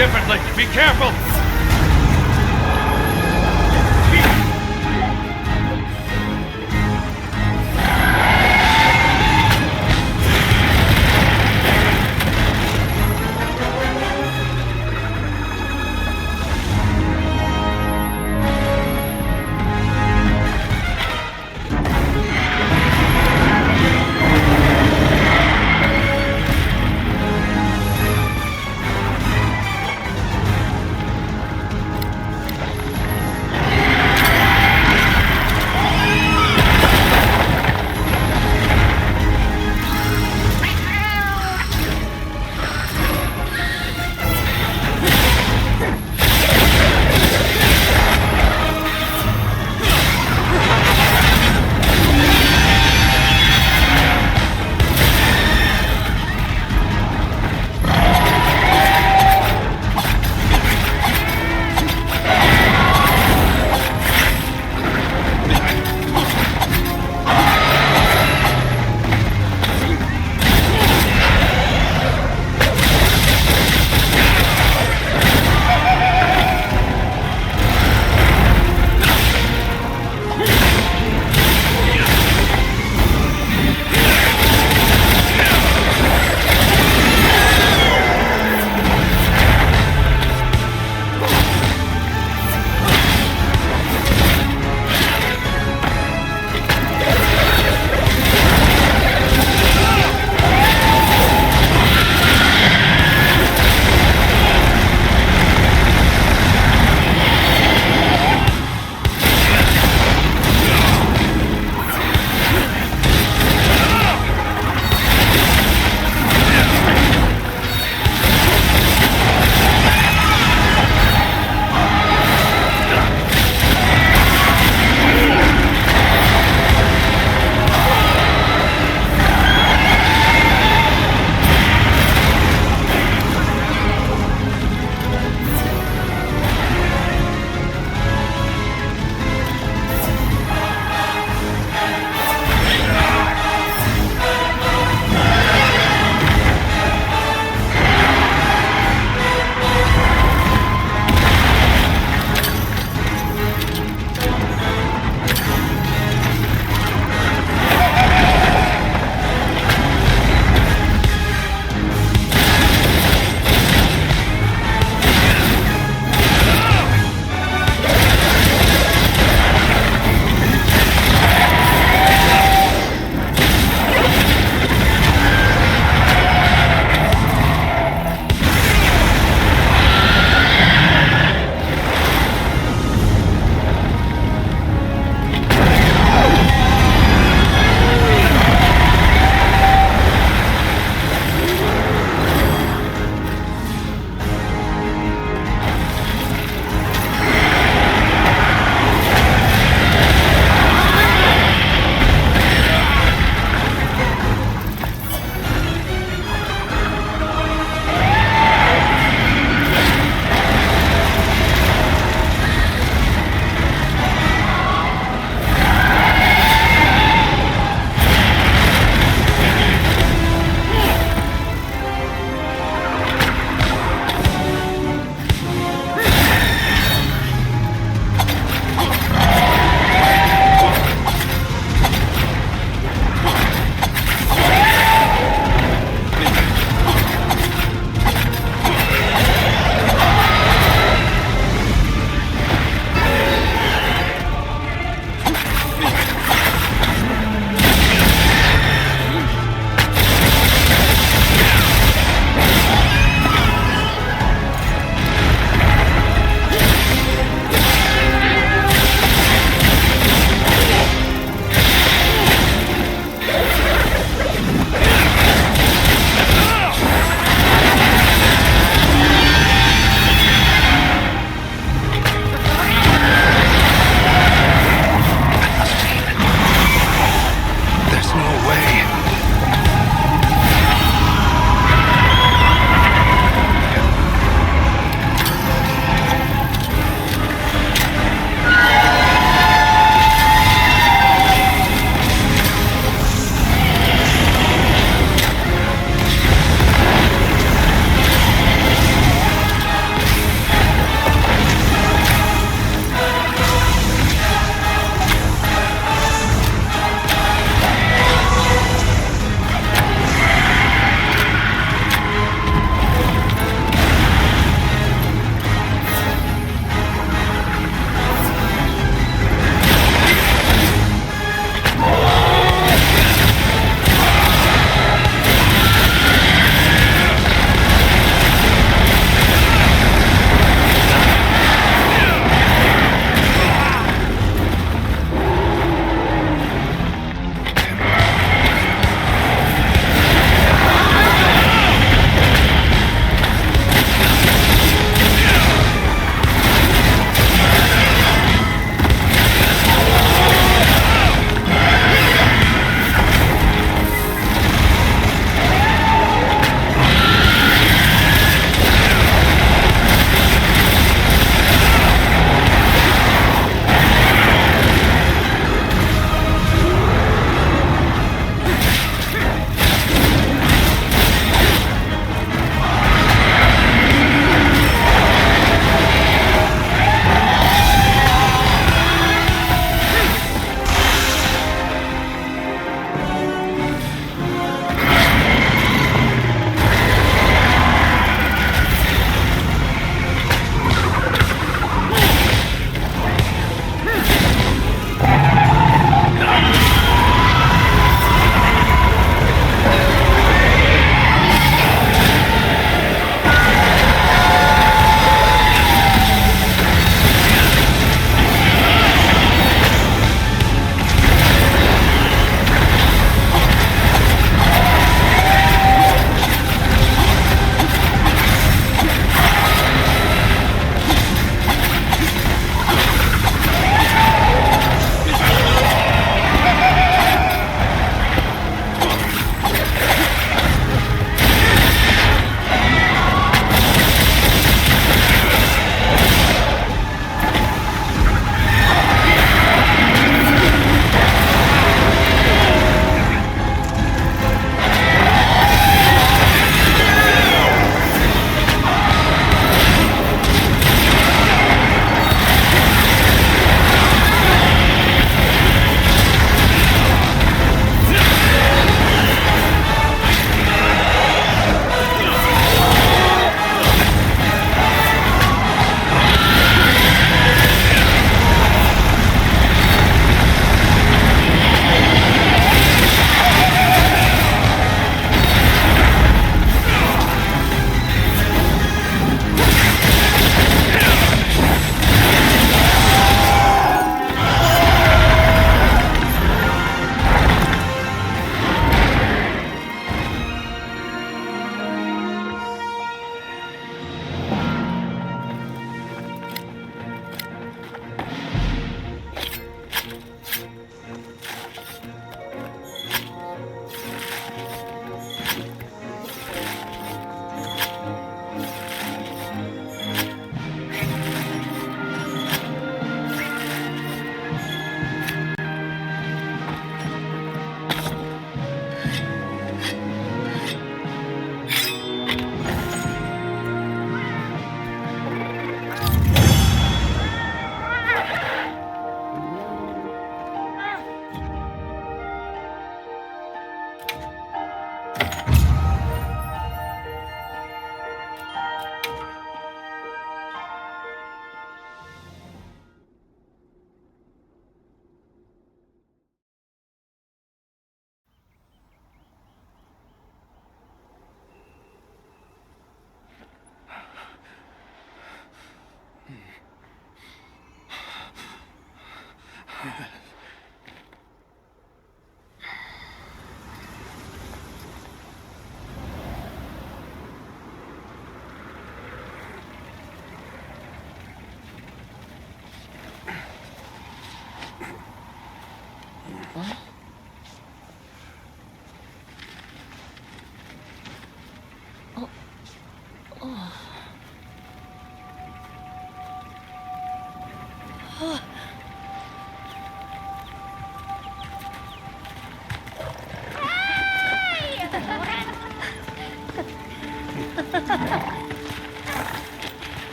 Speaker 8: differently. Be careful!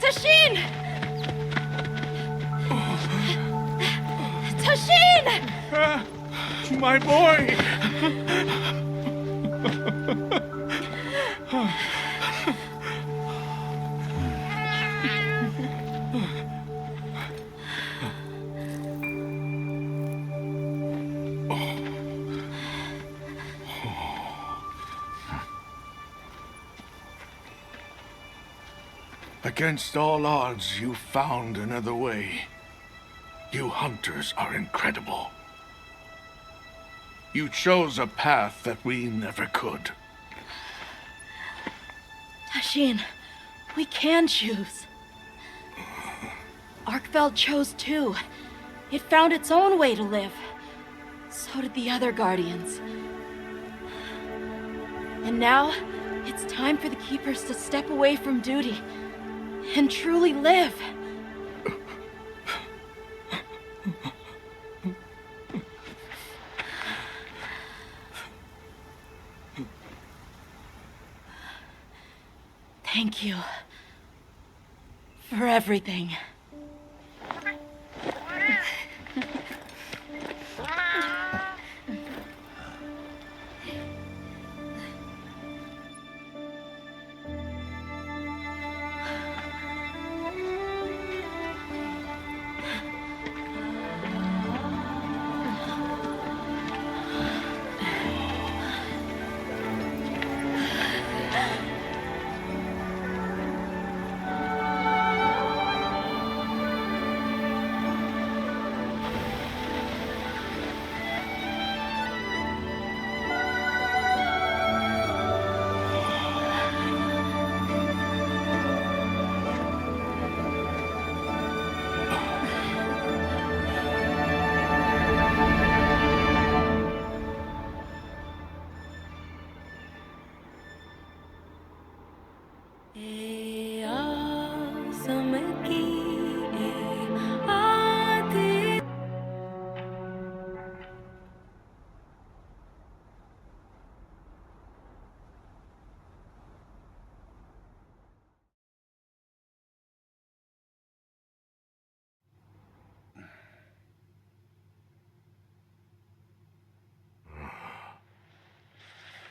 Speaker 3: Tashin! Tashin!
Speaker 8: My boy! Against all odds, you found another way. You hunters are incredible. You chose a path that we never could.
Speaker 3: Tashin, we can choose. Arkveld chose too. It found its own way to live. So did the other Guardians. And now, it's time for the Keepers to step away from duty and truly live. Thank you for everything.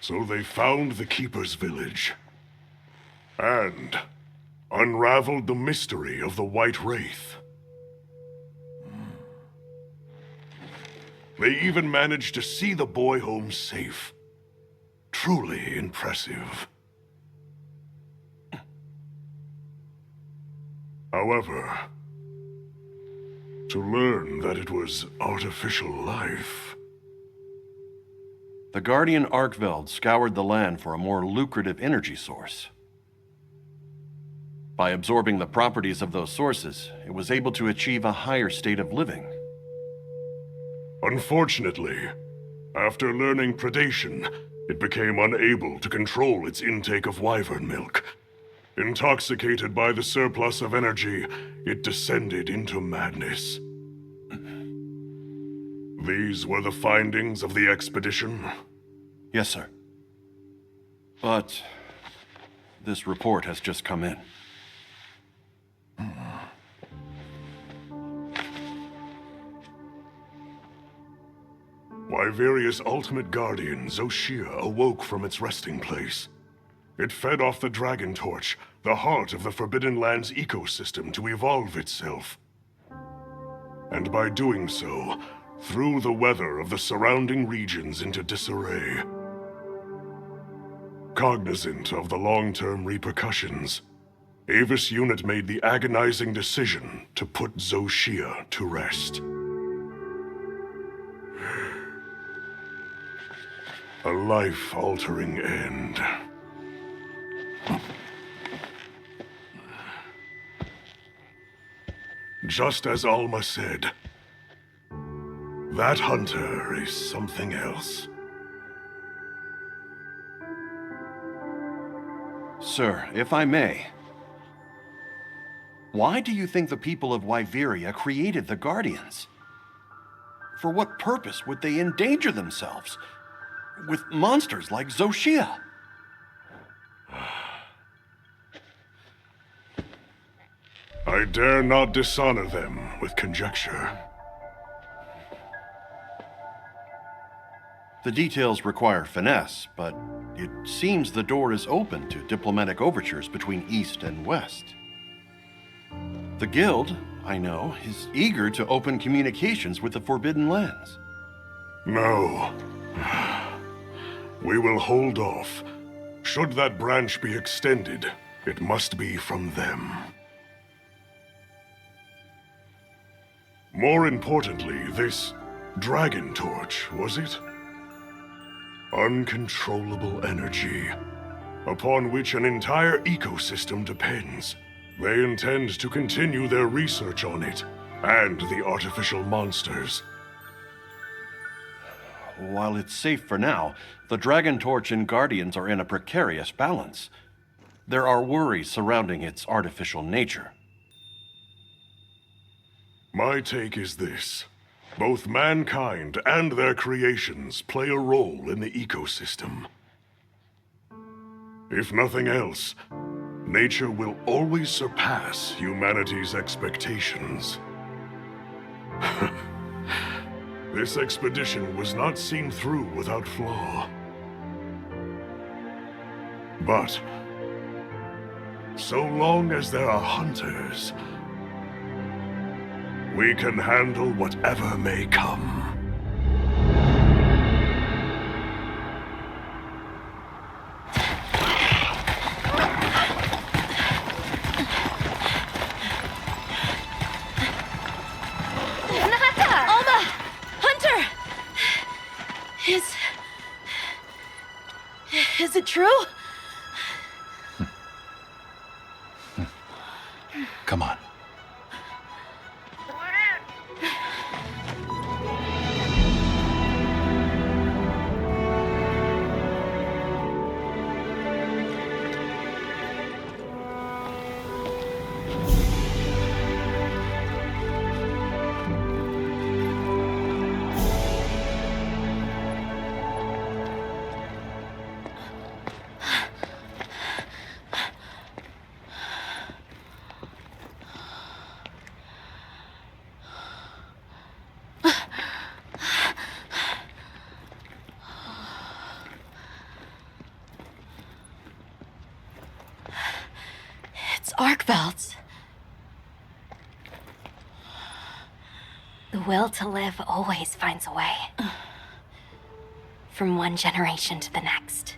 Speaker 11: So they found the Keeper's village. And unraveled the mystery of the White Wraith. They even managed to see the boy home safe. Truly impressive. However, to learn that it was artificial life...
Speaker 12: The Guardian Arkveld scoured the land for a more lucrative energy source. By absorbing the properties of those sources, it was able to achieve a higher state of living.
Speaker 11: Unfortunately, after learning predation, it became unable to control its intake of wyvern milk. Intoxicated by the surplus of energy, it descended into madness. These were the findings of the expedition?
Speaker 12: Yes, sir. But this report has just come in.
Speaker 11: Wyveria's ultimate guardian, Zoshia, awoke from its resting place. It fed off the Dragon Torch, the heart of the Forbidden Lands ecosystem, to evolve itself. And by doing so, threw the weather of the surrounding regions into disarray. Cognizant of the long-term repercussions, Avis Unit made the agonizing decision to put Zoshia to rest. A life-altering end. Just as Alma said, that hunter is something else.
Speaker 12: Sir, if I may, why do you think the people of Wyveria created the Guardians? For what purpose would they endanger themselves with monsters like Xochitl?
Speaker 11: I dare not dishonor them with conjecture.
Speaker 12: The details require finesse, but it seems the door is open to diplomatic overtures between East and West. The Guild, I know, is eager to open communications with the Forbidden Lands.
Speaker 11: No. We will hold off. Should that branch be extended, it must be from them. More importantly, this Dragon Torch, was it? Uncontrollable energy, upon which an entire ecosystem depends. They intend to continue their research on it, and the artificial monsters.
Speaker 12: While it's safe for now, the Dragon Torch and Guardians are in a precarious balance. There are worries surrounding its artificial nature.
Speaker 11: My take is this. Both mankind and their creations play a role in the ecosystem. If nothing else, nature will always surpass humanity's expectations. This expedition was not seen through without flaw. But, so long as there are hunters, we can handle whatever may come.
Speaker 3: Alma! Hunter! Is it true?
Speaker 7: Come on.
Speaker 2: Arkvelds. The will to live always finds a way. From one generation to the next.